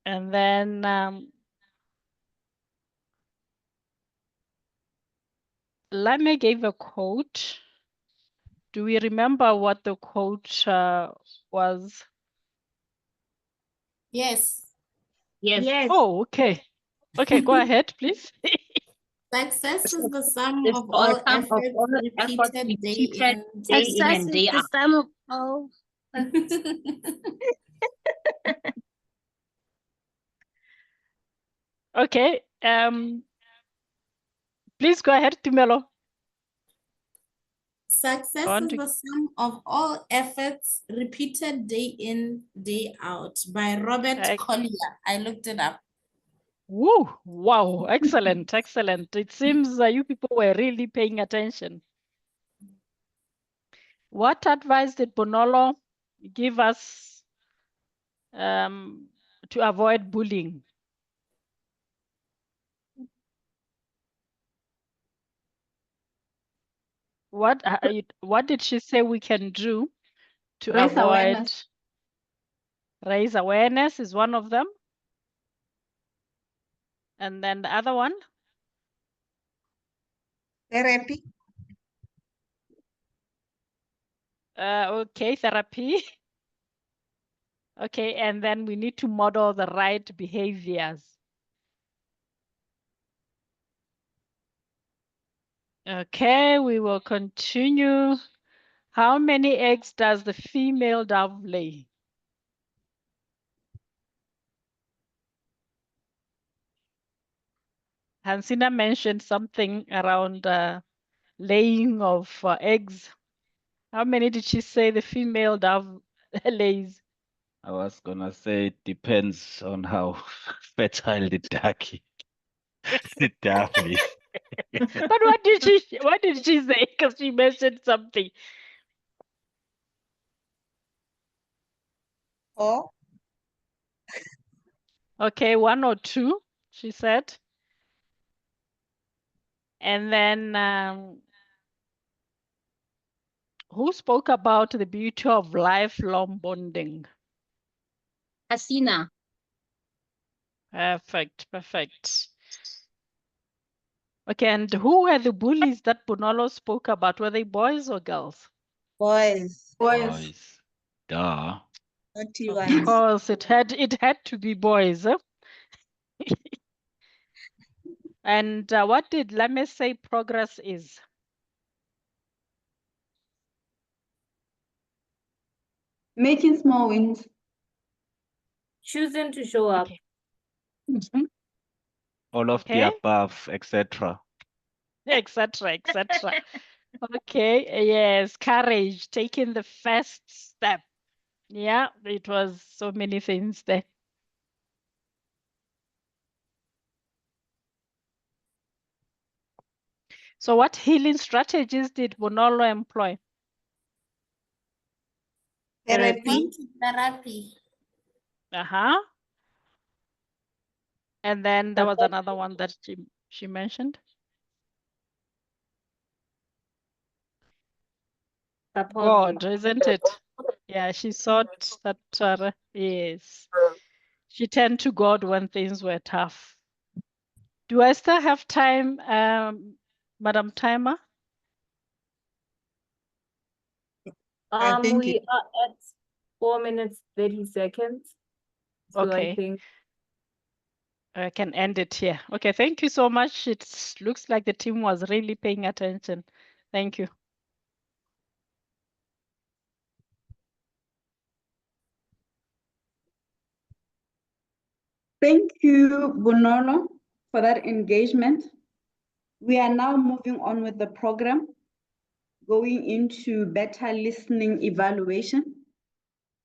And then Lame gave a quote. Do we remember what the quote was? Yes. Yes. Oh, okay. Okay, go ahead, please. Success is the sum It's of all all sum of efforts all efforts repeated day repeated in, day day in out. and day out. Sum of all. Okay. Please go ahead, Tumelo. Success is the sum of all efforts repeated day in, day out by Robert Collier. I looked it up. Woo! Wow! Excellent, excellent. It seems you people were really paying attention. What advice did Bonolo give us to avoid bullying? What did she say we can do to Raise avoid? awareness. Raise awareness is one of them. And then the other one? Therapy. Okay, therapy. Okay, and then we need to model the right behaviors. Okay, we will continue. How many eggs does the female dove lay? Hansina mentioned something around laying of eggs. How many did she say the female dove lays? I was gonna say it depends on how fertile the ducky, the dove is. But what did she say? Because she mentioned something. Oh. Okay, 1 or 2, she said. And then who spoke about the beauty of lifelong bonding? Hasina. Perfect, perfect. Okay, and who were the bullies that Bonolo spoke about? Were they boys or girls? Boys. Boys. Duh. Naughty Of ones. course, it had to be boys. And what did Lame say progress is? Making small wins. Choosing to show up. Okay. All of the above, etc. Etc., etc. Okay, yes, courage, taking the first step. Yeah, it was so many things there. So what healing strategies did Bonolo employ? Therapy. Therapy. Uh-huh. And then there was another one that she mentioned. God, isn't it? Yeah, she sought that, yes. She turned to God when things were tough. Do I still have time, Madam Timer? We are at 4 minutes, 30 seconds. So Okay. I think I can end it here. Okay, thank you so much. It looks like the team was really paying attention. Thank you. Thank you, Bonolo, for that engagement. We are now moving on with the program, going into better listening evaluation.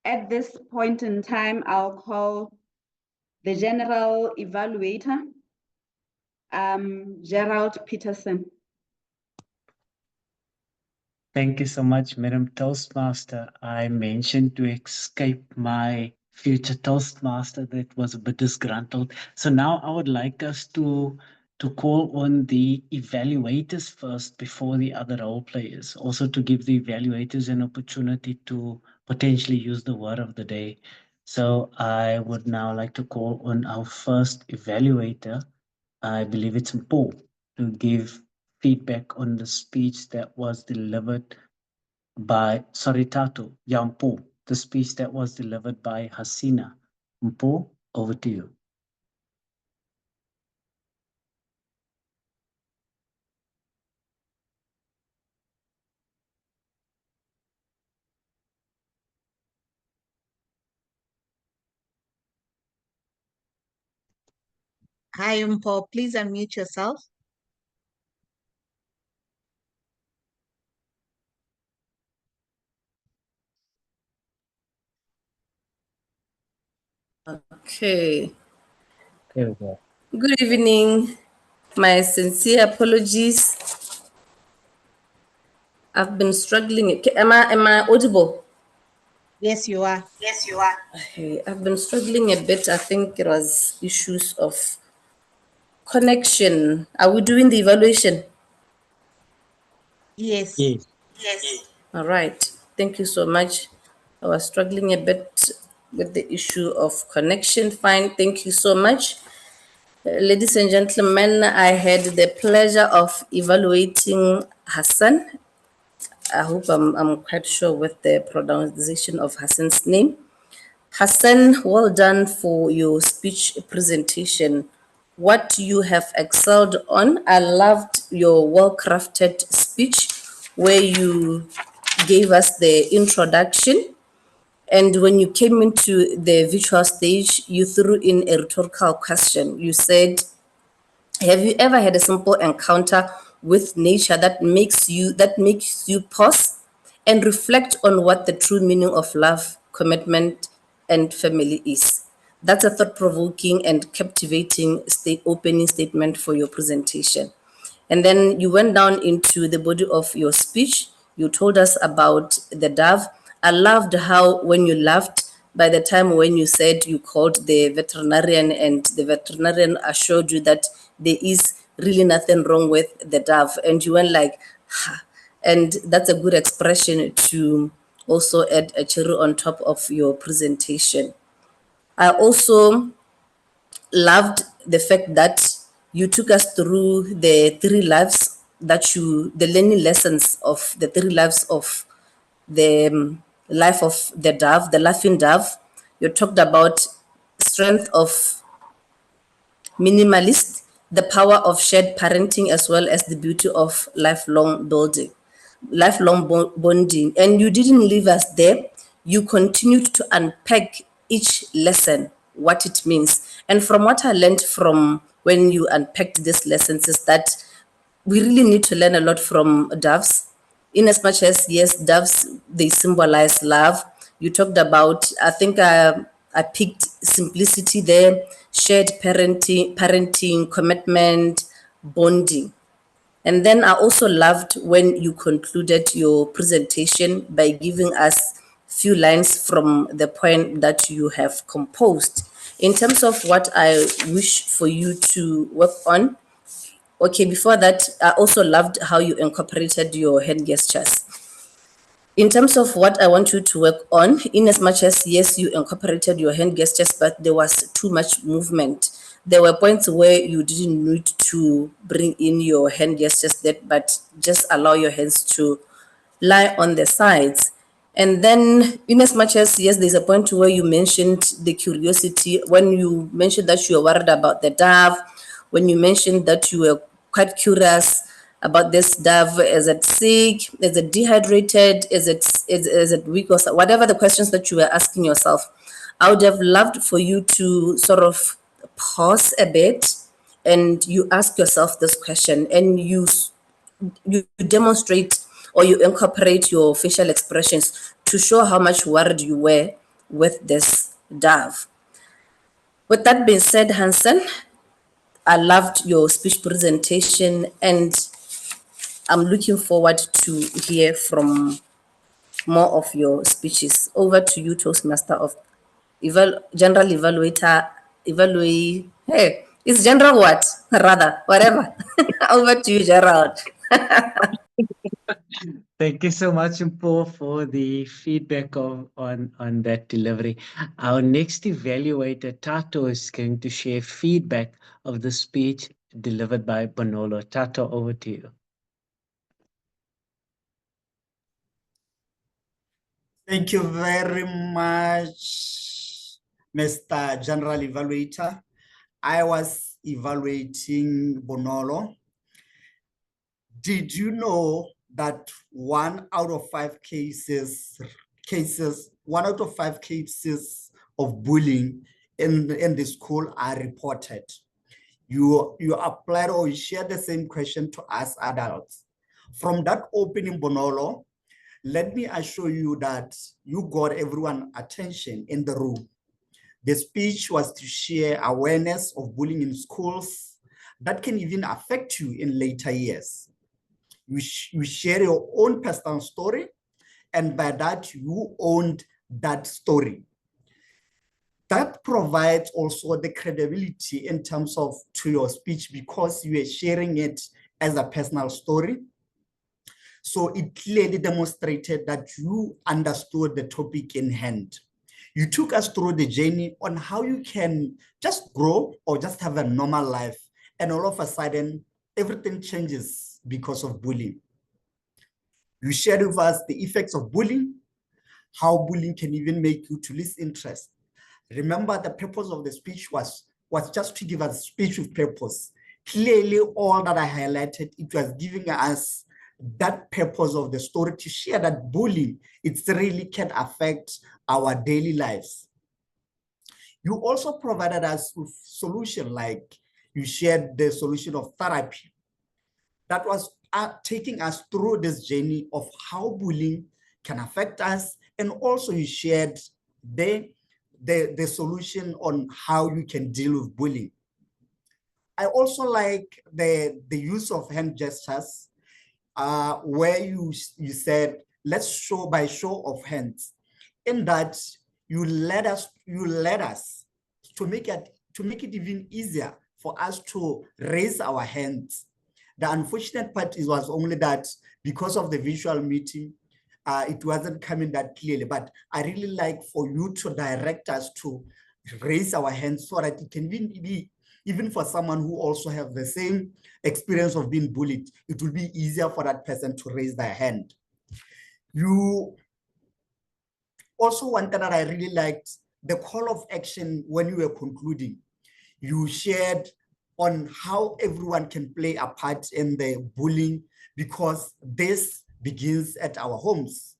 At this point in time, I'll call the general evaluator, Gerald Peterson. Thank you so much, Madam Toastmaster. I mentioned to escape my future Toastmaster that was a bit disgruntled. So now I would like us to to call on the evaluators first before the other role players, also to give the evaluators an opportunity to potentially use the word of the day. So I would now like to call on our first evaluator, I believe it's Mpo, to give feedback on the speech that was delivered by, sorry, Tato, yeah, Mpo, the speech that was delivered by Hasina. Mpo, over to you. Hi, Paul. Please unmute yourself. Okay. There we go. Good evening. My sincere apologies. I've been struggling. Am I audible? Yes, you are. Yes, you are. Okay. I've been struggling a bit. I think it was issues of connection. Are we doing the evaluation? Yes. Yes. Yes. All right. Thank you so much. I was struggling a bit with the issue of connection. Fine. Thank you so much. Ladies and gentlemen, I had the pleasure of evaluating Hassan. I hope I'm quite sure with the pronunciation of Hassan's name. Hassan, well done for your speech presentation. What you have excelled on, I loved your well crafted speech where you gave us the introduction. And when you came into the virtual stage, you threw in a rhetorical question. You said, have you ever had a simple encounter with nature that makes you pause and reflect on what the true meaning of love, commitment, and family is? That's a thought-provoking and captivating opening statement for your presentation. And then you went down into the body of your speech. You told us about the dove. I loved how when you laughed, by the time when you said you called the veterinarian and the veterinarian assured you that there is really nothing wrong with the dove. And you went like, ha. And that's a good expression to also add a cherry on top of your presentation. I also loved the fact that you took us through the learning lessons of the three lives of the life of the dove, the laughing dove. You talked about strength of minimalist, the power of shared parenting, as well as the beauty of bonding. And you didn't leave us there. You continued to unpack each lesson, what it means. And from what I learned from when you unpacked these lessons is that we really need to learn a lot from doves, in as much as, yes, doves, they symbolize love. You talked about, I think I picked simplicity there, shared parenting, commitment, bonding. And then I also loved when you concluded your presentation by giving us few lines from the poem that you have composed. In terms of what I wish for you to work on, okay, before that, I also loved how you incorporated your hand gestures. In terms of what I want you to work on, in as much as, yes, you incorporated your hand gestures, but there was too much movement. There were points where you didn't need to bring in your hand gestures, but just allow your hands to lie on the sides. And then, in as much as, yes, there's a point where you mentioned the curiosity, when you mentioned that you were worried about the dove, when you mentioned that you were quite curious about this dove, is it sick, is it dehydrated, is it weak, or whatever the questions that you were asking yourself. I would have loved for you to sort of pause a bit and you ask yourself this question, and you demonstrate or you incorporate your facial expressions to show how much worried you were with this dove. With that being said, Hansen, I loved your speech presentation and I'm looking forward to hear from more of your speeches. Over to you, Toastmaster of General Evaluator, hey, It's General what? Rather, whatever. Over to you, Gerald. Thank you so much, Mpo, for the feedback on that delivery. Our next evaluator, Tato, is going to share feedback of the speech delivered by Bonolo. Tato, over to you. Thank you very much, Mr. General Evaluator. I was evaluating Bonolo. Did you know that 1 out of 5 cases of bullying in the school are reported? You applied or you shared the same question to us adults. From that opening, Bonolo, let me assure you that you got everyone's attention in the room. The speech was to share awareness of bullying in schools that can even affect you in later years. You share your own personal story, and by that, you owned that story. That provides also the credibility in terms of to your speech because you are sharing it as a personal story. So it clearly demonstrated that you understood the topic in hand. You took us through the journey on how you can just grow or just have a normal life. And all of a sudden, everything changes because of bullying. You shared with us the effects of bullying, how bullying can even make you to lose interest. Remember, the purpose of the speech was just to give us a speech with purpose. Clearly, all that I highlighted, it was giving us that purpose of the story to share that bullying, it really can affect our daily lives. You also provided us with solution, like you shared the solution of therapy. That was taking us through this journey of how bullying can affect us, and also you shared the solution on how you can deal with bullying. I also like the use of hand gestures, where you said, let's show by show of hands. In that, you led us to make it even easier for us to raise our hands. The unfortunate part was only that because of the visual meeting, it wasn't coming that clearly, but I really like for you to direct us to raise our hands so that it can be, even for someone who also have the same experience of being bullied, it will be easier for that person to raise their hand. You also, one thing that I really liked, the call of action when you were concluding, you shared on how everyone can play a part in the bullying because this begins at our homes.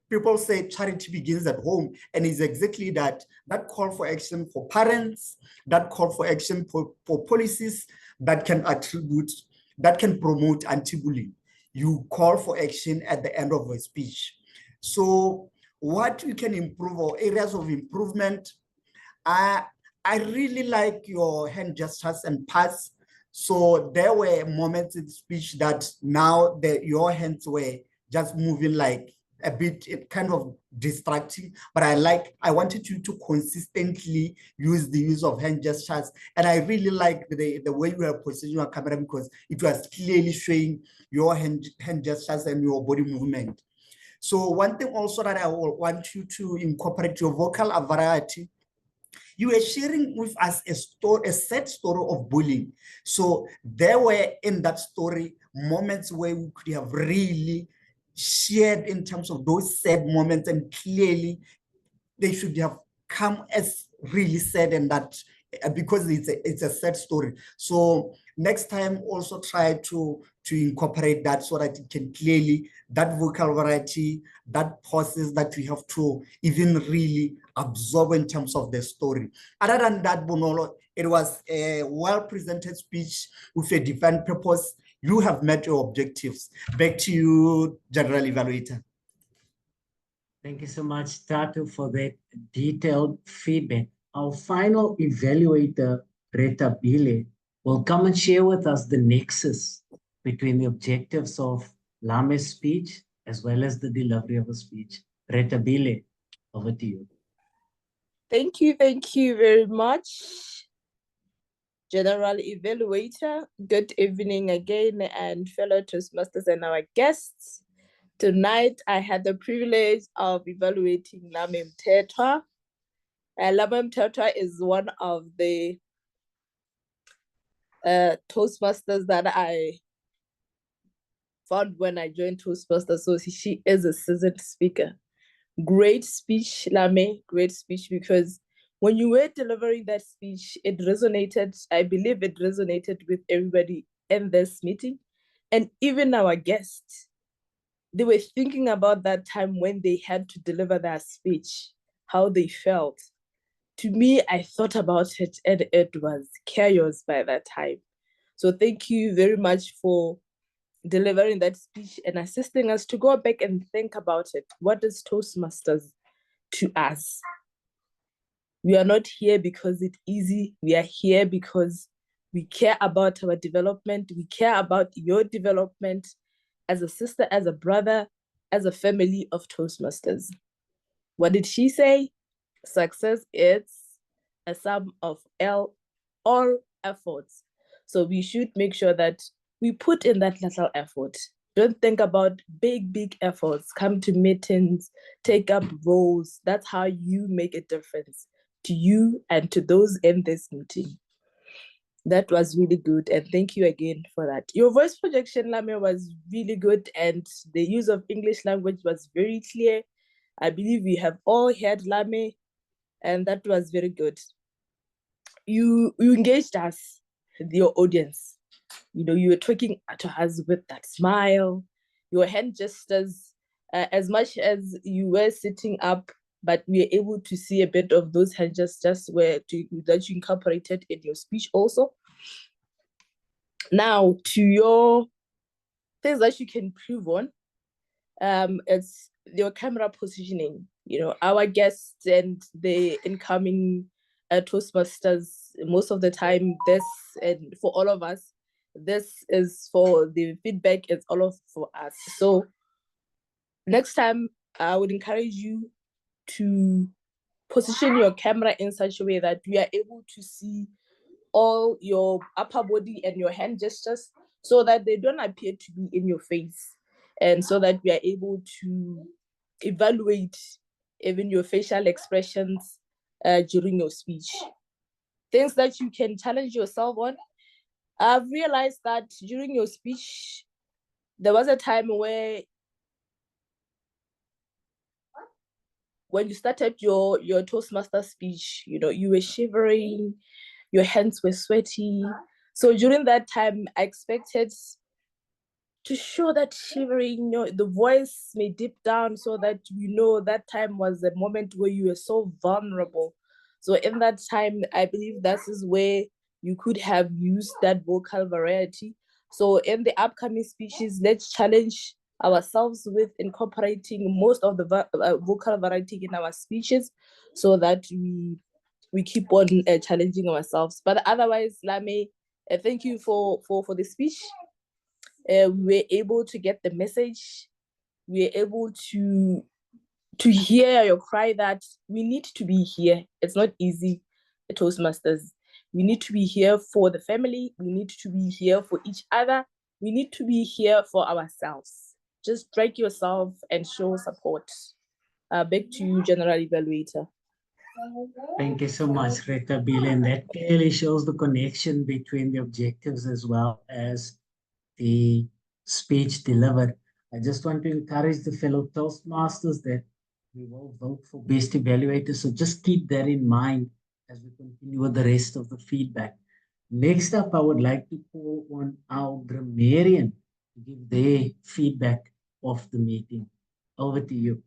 People say charity begins at home, and it's exactly that call for action for parents, that call for action for policies that can promote anti-bullying. You call for action at the end of a speech. So what we can improve or areas of improvement, I really like your hand gestures and parts. So there were moments in speech that now your hands were just moving like a bit kind of distracting, but I wanted you to consistently use the use of hand gestures. And I really like the way you are positioning your camera because it was clearly showing your hand gestures and your body movement. So one thing also that I want you to incorporate your vocal variety. You were sharing with us a sad story of bullying. So there were in that story moments where we could have really shared in terms of those sad moments, and clearly they should have come as really sad, and that because it's a sad story. So next time also try to incorporate that so that it can clearly, that vocal variety, that pauses that we have to even really absorb in terms of the story. Other than that, Bonolo, it was a well-presented speech with a defined purpose. You have met your objectives. Back to you, General Evaluator. Thank you so much, Tato, for that detailed feedback. Our final evaluator, Rita Bile, will come and share with us the nexus between the objectives of Lame's speech as well as the delivery of a speech. Rita Bile, over to you. Thank you very much. General Evaluator, good evening again, and fellow Toastmasters and our guests. Tonight, I had the privilege of evaluating Lamem Tetwa. Lamem Tetwa is one of the Toastmasters that I found when I joined Toastmasters. So she is a seasoned speaker. Great speech, Lame, great speech, because when you were delivering that speech, it resonated. I believe it resonated with everybody in this meeting. And even our guests, they were thinking about that time when they had to deliver that speech, how they felt. To me, I thought about it, and it was chaos by that time. So thank you very much for delivering that speech and assisting us to go back and think about it. What is Toastmasters to us? We are not here because it's easy. We are here because we care about our development. We care about your development as a sister, as a brother, as a family of Toastmasters. What did she say? Success is a sum of all efforts. So we should make sure that we put in that little effort. Don't think about big efforts. Come to meetings, take up roles. That's how you make a difference to you and to those in this meeting. That was really good, and thank you again for that. Your voice projection, Lame, was really good, and the use of English language was very clear. I believe we have all heard Lame, and that was very good. You engaged us, your audience. You know, you were talking to us with that smile, your hand gestures, as much as you were sitting up, but we are able to see a bit of those hand gestures that you incorporated in your speech also. Now, to your things that you can improve on, it's your camera positioning. You know, our guests and the incoming Toastmasters, most of the time, this, and for all of us, this is for the feedback, it's for us. So next time, I would encourage you to position your camera in such a way that we are able to see all your upper body and your hand gestures so that they don't appear to be in your face, and so that we are able to evaluate even your facial expressions during your speech. Things that you can challenge yourself on. I've realized that during your speech, there was a time where when you started your Toastmaster speech, you know, you were shivering, your hands were sweaty. So during that time, I expected to show that shivering, you know, the voice may dip down so that you know that time was a moment where you were so vulnerable. So in that time, I believe that is where you could have used that vocal variety. So in the upcoming speeches, let's challenge ourselves with incorporating most of the vocal variety in our speeches so that we keep on challenging ourselves. But otherwise, Lame, thank you for the speech. We were able to get the message. We were able to hear your cry that we need to be here. It's not easy, Toastmasters. We need to be here for the family. We need to be here for each other. We need to be here for ourselves. Just drag yourself and show support. Back to you, General Evaluator. Thank you so much, Rita Bill. And that clearly shows the connection between the objectives as well as the speech delivered. I just want to encourage the fellow Toastmasters that we will vote for best evaluators. So just keep that in mind as we continue with the rest of the feedback. Next up, I would like to call on our grammarian to give their feedback of the meeting. Over to you.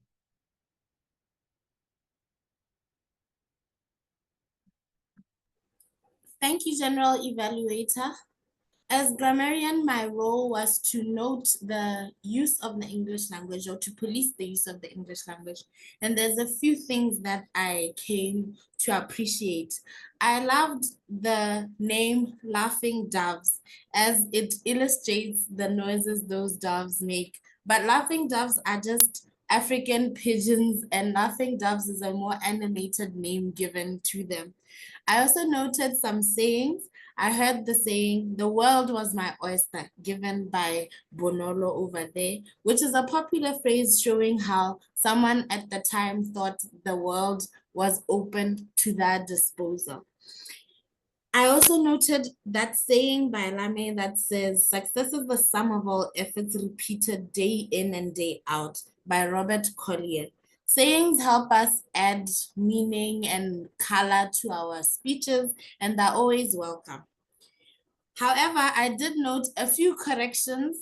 Thank you, General Evaluator. As grammarian, my role was to note the use of the English language, or to police the use of the English language. And there's a few things that I came to appreciate. I loved the name Laughing Doves, as it illustrates the noises those doves make. But laughing doves are just African pigeons, and laughing doves is a more animated name given to them. I also noted some sayings. I heard the saying, "The world was my oyster," given by Bonolo over there, which is a popular phrase showing how someone at the time thought the world was open to their disposal. I also noted that saying by Lame that says, "Success is the sum of all efforts repeated day in and day out," by Robert Collier. Sayings help us add meaning and color to our speeches, and they're always welcome. However, I did note a few corrections,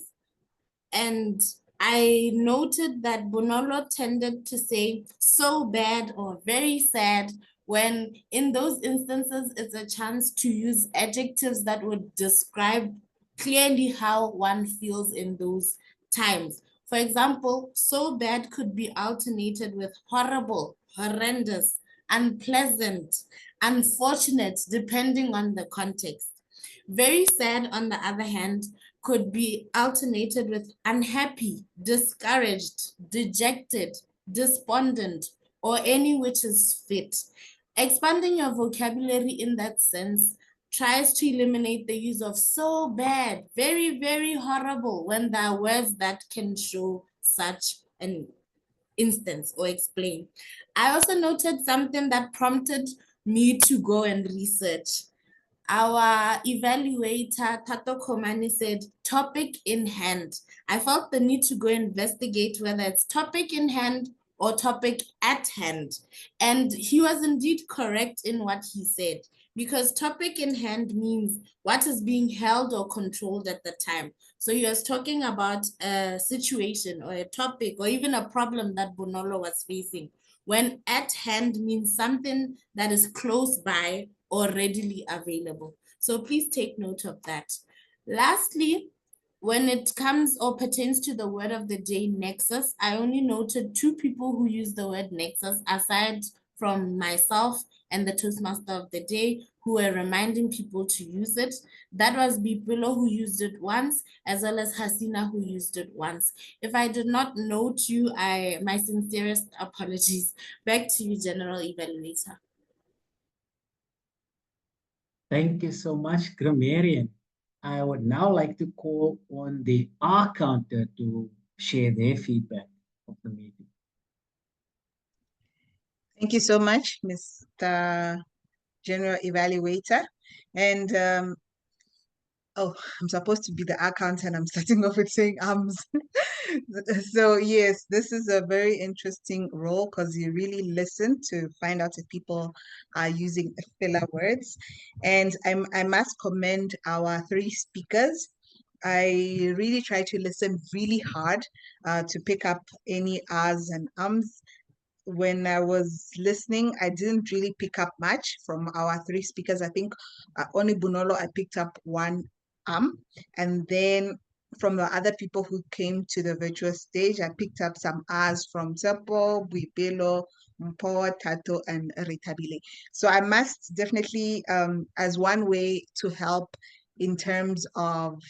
and I noted that Bonolo tended to say "so bad" or "very sad," when in those instances it's a chance to use adjectives that would describe clearly how one feels in those times. For example, "so bad" could be alternated with "horrible," "horrendous," "unpleasant," "unfortunate," depending on the context. "Very sad," on the other hand, could be alternated with "unhappy," "discouraged," "dejected," "despondent," or any which is fit. Expanding your vocabulary in that sense tries to eliminate the use of "so bad," "very, very horrible," when there are words that can show such an instance or explain. I also noted something that prompted me to go and research. Our evaluator, Tato Komani, said "topic in hand." I felt the need to go investigate whether it's topic in hand or topic at hand. And he was indeed correct in what he said, because topic in hand means what is being held or controlled at the time. So he was talking about a situation or a topic or even a problem that Bonolo was facing, when at hand means something that is close by or readily available. So please take note of that. Lastly, when it comes or pertains to the word of the day, nexus, I only noted two people who use the word nexus aside from myself and the Toastmaster of the day, who were reminding people to use it. That was Bipilo, who used it once, as well as Hasina, who used it once. If I did not note you, my sincerest apologies. Back to you, General Evaluator. Thank you so much, Grammarian. I would now like to call on the R counter to share their feedback of the meeting. Thank you so much, Mr. General Evaluator. And oh, I'm supposed to be the accountant. I'm starting off with saying arms. So yes, this is a very interesting role because you really listen to find out if people are using filler words. And I must commend our three speakers. I really try to listen really hard to pick up any ahs and ums. When I was listening, I didn't really pick up much from our three speakers. I think only Bunolo, I picked up one and then from the other people who came to the virtual stage, I picked up some R's from Tsepo, Buipelo, Mpo, Tato, and Ritabile. So I must definitely, as one way to help in terms of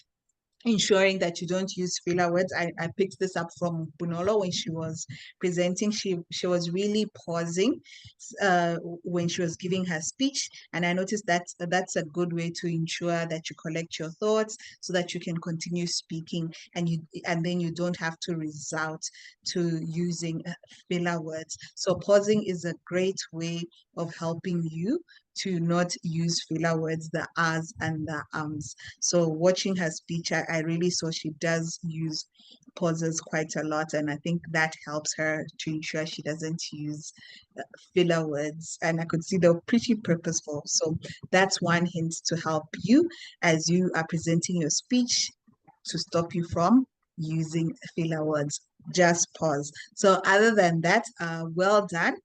ensuring that you don't use filler words. I picked this up from Bunolo when she was presenting. She was really pausing when she was giving her speech, and I noticed that that's a good way to ensure that you collect your thoughts so that you can continue speaking, and then you don't have to resort to using filler words. So pausing is a great way of helping you to not use filler words, the ahs and the ums. So watching her speech, I really saw she does use pauses quite a lot, and I think that helps her to ensure she doesn't use filler words. And I could see they're pretty purposeful. So that's one hint to help you as you are presenting your speech, to stop you from using filler words. Just pause. So other than that, well done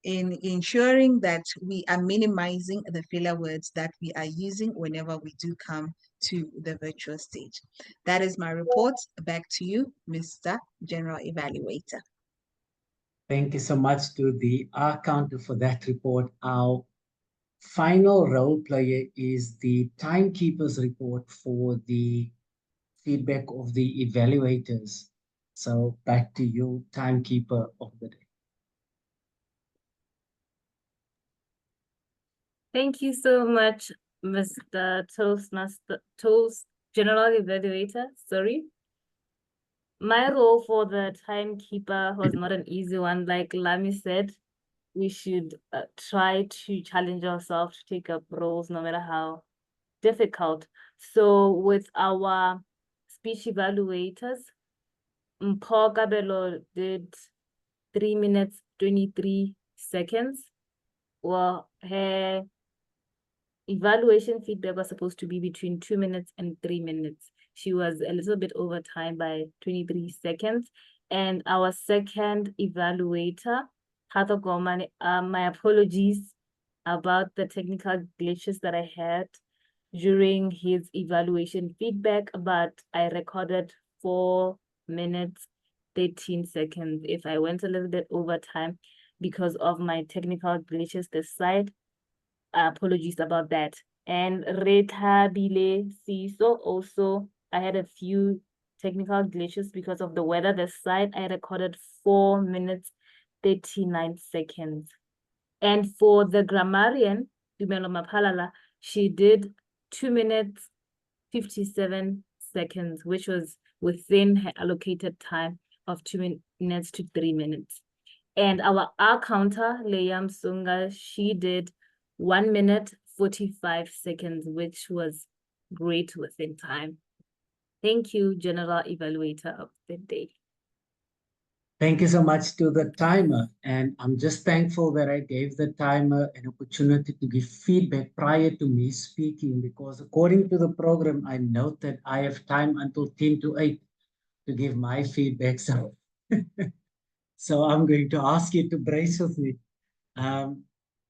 in ensuring that we are minimizing the filler words that we are using whenever we do come to the virtual stage. That is my report. Back to you, Mr. General Evaluator. Thank you so much to the R counter for that report. Our final role player is the timekeeper's report for the feedback of the evaluators. So back to you, timekeeper of the day. Thank you so much, Mr. General Evaluator, sorry. My role for the timekeeper was not an easy one. Like Lami said, we should try to challenge ourselves to take up roles no matter how difficult. So with our speech evaluators, Mpho Kabelo did 3 minutes, 23 seconds. Well, her evaluation feedback was supposed to be between 2 minutes and 3 minutes. She was a little bit over time by 23 seconds. And our second evaluator, Hato Gomane, my apologies about the technical glitches that I had during his evaluation feedback, but I recorded 4 minutes, 13 seconds. If I went a little bit over time because of my technical glitches this side, apologies about that. And Retabile Siso also, I had a few technical glitches because of the weather this side. I recorded 4 minutes, 39 seconds. And for the grammarian, Dumelo Mapalala, she did 2 minutes, 57 seconds, which was within her allocated time of 2 minutes to 3 minutes. And our R counter, Leyam Sunga, she did 1 minute, 45 seconds, which was great within time. Thank you, General Evaluator of the Day. Thank you so much to the timer. And I'm just thankful that I gave the timer an opportunity to give feedback prior to me speaking, because according to the program, I note that I have time until 10 to 8 to give my feedback. So, so I'm going to ask you to brace with me.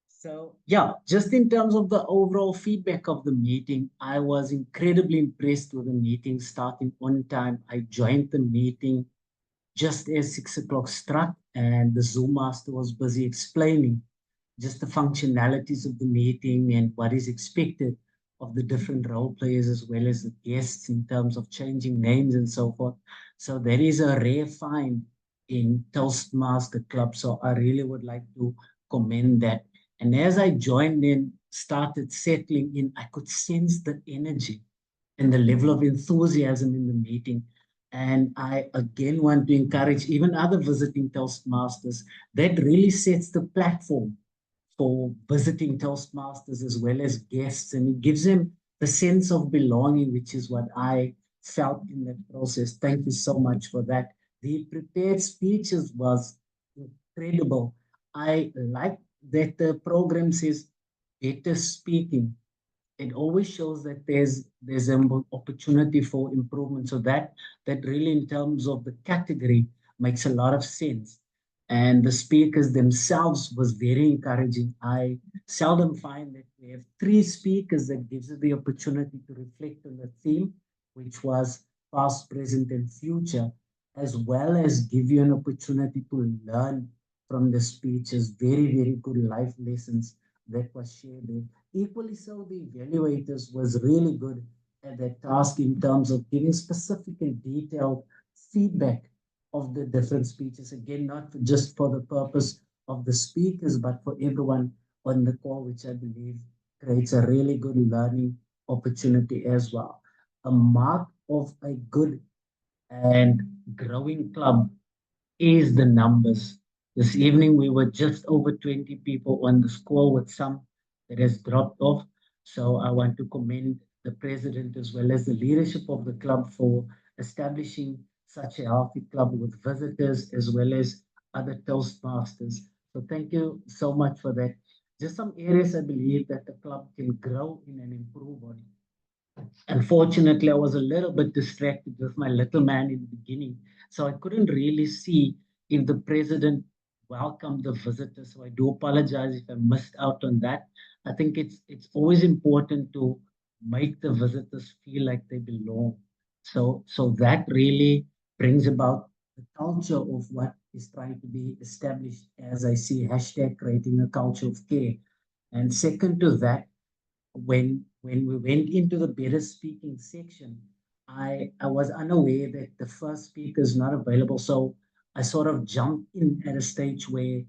So yeah, just in terms of the overall feedback of the meeting, I was incredibly impressed with the meeting starting on time. I joined the meeting just as 6 o'clock struck, and the Zoom master was busy explaining just the functionalities of the meeting and what is expected of the different role players as well as the guests in terms of changing names and so forth. So that is a rare find in Toastmaster Club. So I really would like to commend that. And as I joined in, started settling in, I could sense the energy and the level of enthusiasm in the meeting. And I again want to encourage even other visiting Toastmasters, that really sets the platform for visiting Toastmasters as well as guests. And it gives them the sense of belonging, which is what I felt in that process. Thank you so much for that. The prepared speeches was incredible. I like that the program says better speaking. It always shows that there's an opportunity for improvement. So that really, in terms of the category, makes a lot of sense. And the speakers themselves was very encouraging. I seldom find that we have three speakers that gives us the opportunity to reflect on the theme, which was past, present, and future, as well as give you an opportunity to learn from the speeches. Very, very good life lessons that was shared there. Equally so, the evaluators was really good at that task in terms of giving specific and detailed feedback of the different speeches. Again, not just for the purpose of the speakers, but for everyone on the call, which I believe creates a really good learning opportunity as well. A mark of a good and growing club is the numbers. This evening, we were just over 20 people on the score, with some that has dropped off. So I want to commend the president as well as the leadership of the club for establishing such a healthy club with visitors as well as other Toastmasters. So thank you so much for that. Just some areas I believe that the club can grow in and improve on. Unfortunately, I was a little bit distracted with my little man in the beginning, so I couldn't really see if the president welcomed the visitors. So I do apologize if I missed out on that. I think it's always important to make the visitors feel like they belong. So that really brings about the culture of what is trying to be established, as I see hashtag creating a culture of care. And second to that, when we went into the better speaking section, I was unaware that the first speaker is not available. So I sort of jumped in at a stage where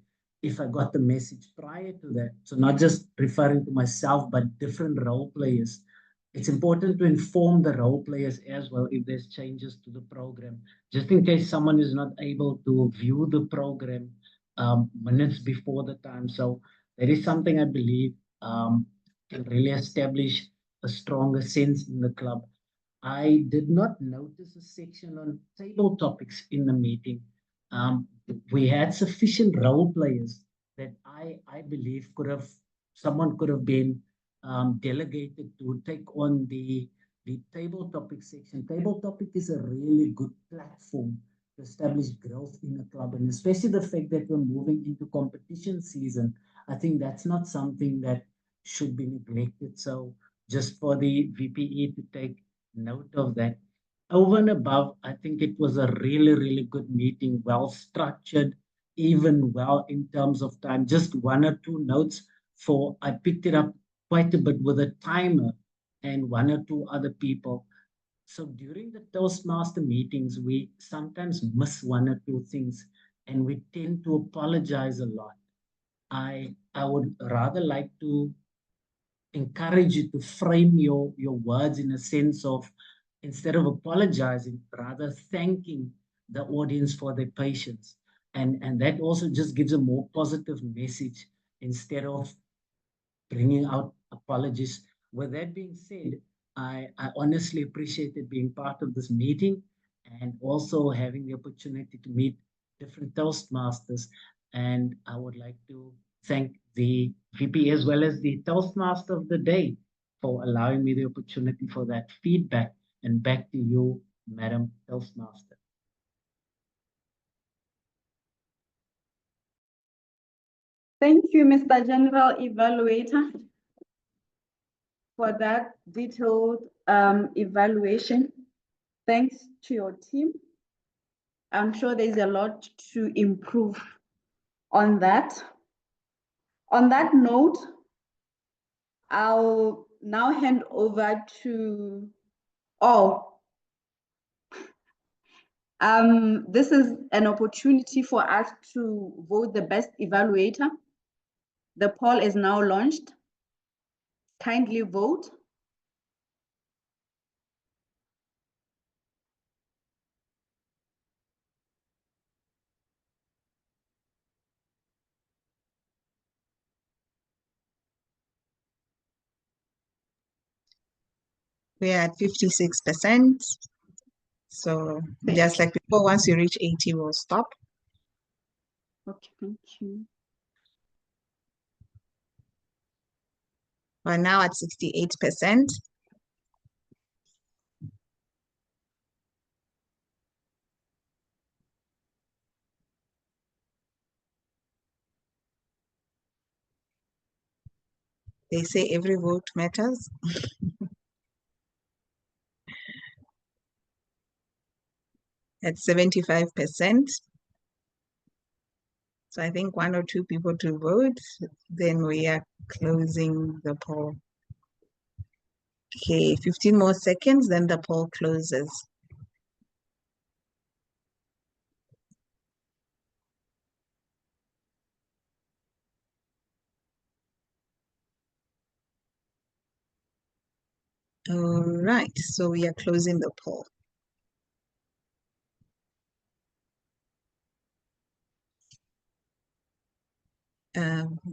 if I got the message prior to that. So not just referring to myself, but different role players. It's important to inform the role players as well if there's changes to the program, just in case someone is not able to view the program minutes before the time. So that is something I believe can really establish a stronger sense in the club. I did not notice a section on table topics in the meeting. Um, we had sufficient role players that I believe someone could have been delegated to take on the table topic section. Table topic is a really good platform to establish growth in a club, and especially the fact that we're moving into competition season. I think that's not something that should be neglected. So just for the VPE to take note of that. Over and above, I think it was a really, really good meeting, well structured, even well in terms of time. Just one or two notes for I picked it up quite a bit with a timer and one or two other people. So during the Toastmaster meetings, we sometimes miss one or two things and we tend to apologize a lot. I would rather like to encourage you to frame your words in a sense of, instead of apologizing, rather thanking the audience for their patience. And that also just gives a more positive message instead of bringing out apologies. With that being said, I honestly appreciated being part of this meeting and also having the opportunity to meet different Toastmasters. And I would like to thank the VP as well as the Toastmaster of the day for allowing me the opportunity for that feedback. And back to you, Madam Toastmaster. Thank you, Mr. General Evaluator, for that detailed evaluation. Thanks to your team. I'm sure there's a lot to improve on that. On that note, I'll now hand over to this is an opportunity for us to vote the best evaluator. The poll is now launched. Kindly vote. We're at 56%. So just like before, once you reach 80, we'll stop. Okay, thank you. We're now at 68%. They say every vote matters. At 75%. So I think one or two people to vote, then we are closing the poll. Okay, 15 more seconds, then the poll closes. All right, so we are closing the poll.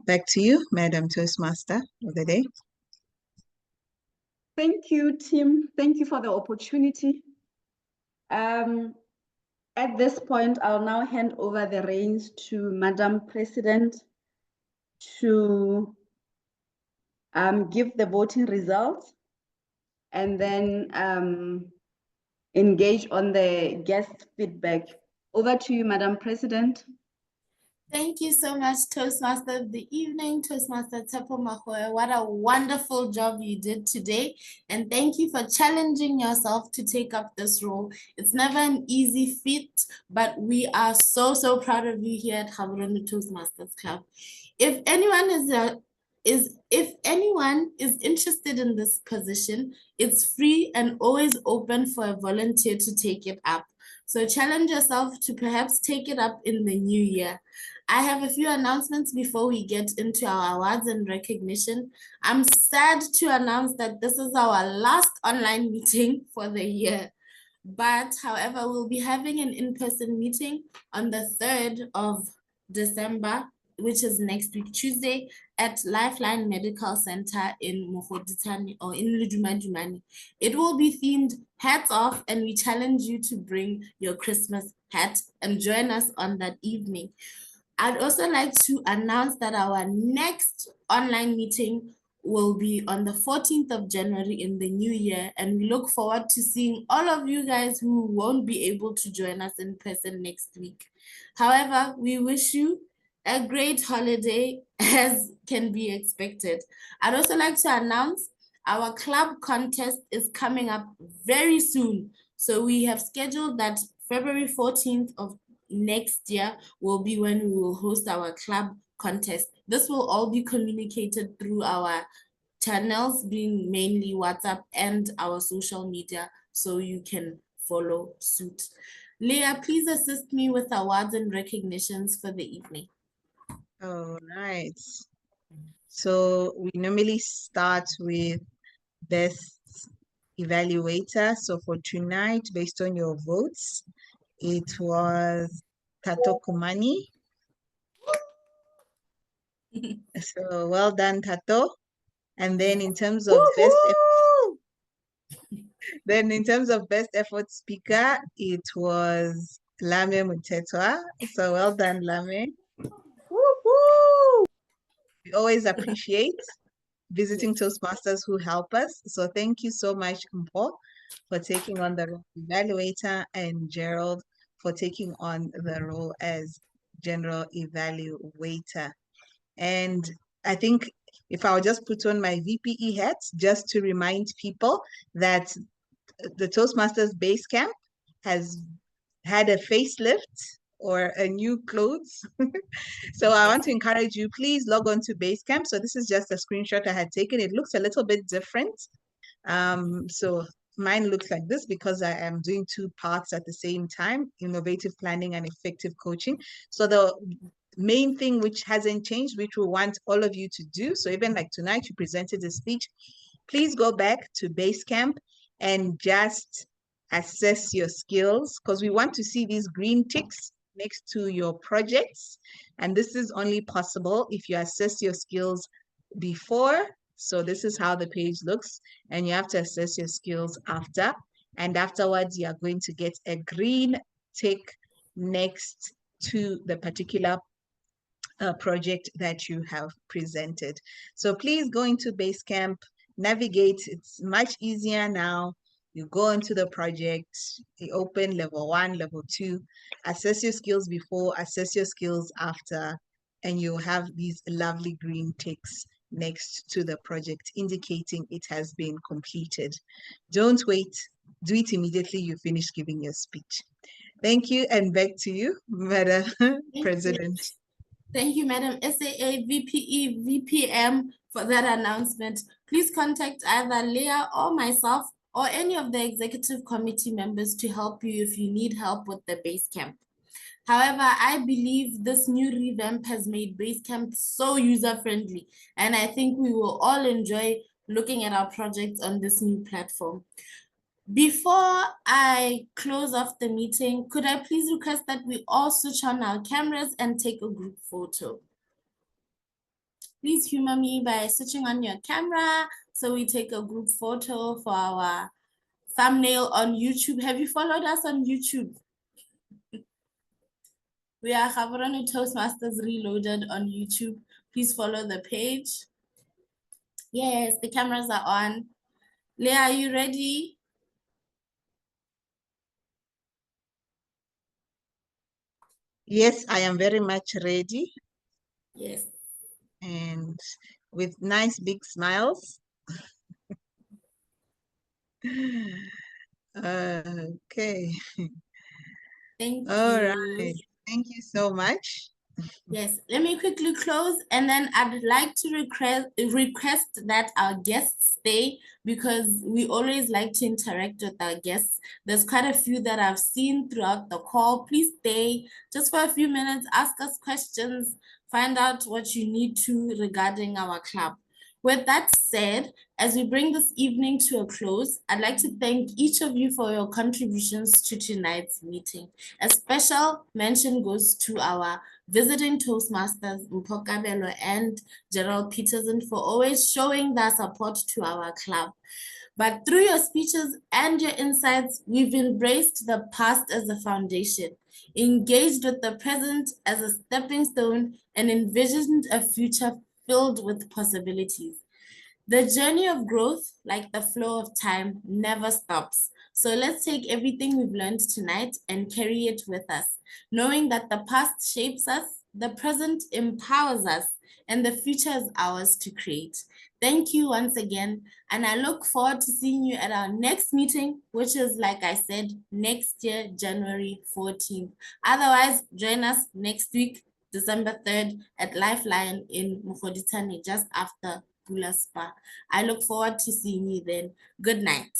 Back to you, Madam Toastmaster of the day. Thank you, Tim. Thank you for the opportunity. At this point, I'll now hand over the reins to Madam President to give the voting results and then engage on the guest feedback. Over to you, Madam President. Thank you so much, Toastmaster of the evening, Toastmaster Tepo Mahoya. What a wonderful job you did today. And thank you for challenging yourself to take up this role. It's never an easy feat, but we are so, so proud of you here at Gaborone Toastmasters Club. If anyone is interested in this position, it's free and always open for a volunteer to take it up. So challenge yourself to perhaps take it up in the new year. I have a few announcements before we get into our awards and recognition. I'm sad to announce that this is our last online meeting for the year. But however, we'll be having an in-person meeting on the 3rd of December, which is next week, Tuesday, at Lifeline Medical Center in Mogoditani or in Ludumani. It will be themed hats off, and we challenge you to bring your Christmas hat and join us on that evening. I'd also like to announce that our next online meeting will be on the 14th of January in the new year, and we look forward to seeing all of you guys who won't be able to join us in person next week. However, we wish you a great holiday as can be expected. I'd also like to announce our club contest is coming up very soon. So we have scheduled that February 14th of next year will be when we will host our club contest. This will all be communicated through our channels, being mainly WhatsApp and our social media, so you can follow suit. Leah, please assist me with awards and recognitions for the evening. All right. So we normally start with best evaluator. So for tonight, based on your votes, it was Tato Kumani. So well done, Tato. And then in terms of best effort speaker, it was Lame Mutetwa. So well done, Lame. We always appreciate visiting Toastmasters who help us. So thank you so much, Mpo, for taking on the role of evaluator, and Gerald for taking on the role as general evaluator. And I think if I would just put on my VPE hat, just to remind people that the Toastmasters base camp has had a facelift or a new clothes. So I want to encourage you, please log on to Basecamp. So this is just a screenshot I had taken. It looks a little bit different. So mine looks like this because I am doing two parts at the same time, innovative planning and effective coaching. So the main thing which hasn't changed, which we want all of you to do, so even like tonight you presented a speech, please go back to Basecamp and just assess your skills, because we want to see these green ticks next to your projects. And this is only possible if you assess your skills before. So this is how the page looks, and you have to assess your skills after. And afterwards, you are going to get a green tick next to the particular project that you have presented. So please go into Basecamp, navigate. It's much easier now. You go into the project, you open level 1, level 2, assess your skills before, assess your skills after, and you'll have these lovely green ticks next to the project indicating it has been completed. Don't wait, do it immediately you finish giving your speech. Thank you, and back to you, Madam President. Thank you, Madam SAA, VPE, VPM for that announcement. Please contact either Leah or myself or any of the executive committee members to help you if you need help with the Basecamp. However, I believe this new revamp has made Basecamp so user-friendly, and I think we will all enjoy looking at our projects on this new platform. Before I close off the meeting, could I please request that we all switch on our cameras and take a group photo? Please humor me by switching on your camera so we take a group photo for our thumbnail on YouTube. Have you followed us on YouTube? We are Gaborone Toastmasters Reloaded on YouTube. Please follow the page. Yes, the cameras are on. Leah, are you ready? Yes, I am very much ready. Yes. And with nice big smiles. Okay. Thank All you. right. Thank you so much. Yes, let me quickly close, and then I'd like to request that our guests stay, because we always like to interact with our guests. There's quite a few that I've seen throughout the call. Please stay just for a few minutes, ask us questions, find out what you need to regarding our club. With that said, as we bring this evening to a close, I'd like to thank each of you for your contributions to tonight's meeting. A special mention goes to our visiting Toastmasters, Mpokabelo and Gerald Peterson, for always showing their support to our club. But through your speeches and your insights, we've embraced the past as a foundation, engaged with the present as a stepping stone, and envisioned a future filled with possibilities. The journey of growth, like the flow of time, never stops. So let's take everything we've learned tonight and carry it with us, knowing that the past shapes us, the present empowers us, and the future is ours to create. Thank you once again, and I look forward to seeing you at our next meeting, which is, like I said, next year, January 14th. Otherwise, join us next week, December 3rd, at Lifeline in Mukhoditani, just after Pula Spa. I look forward to seeing you then. Good night.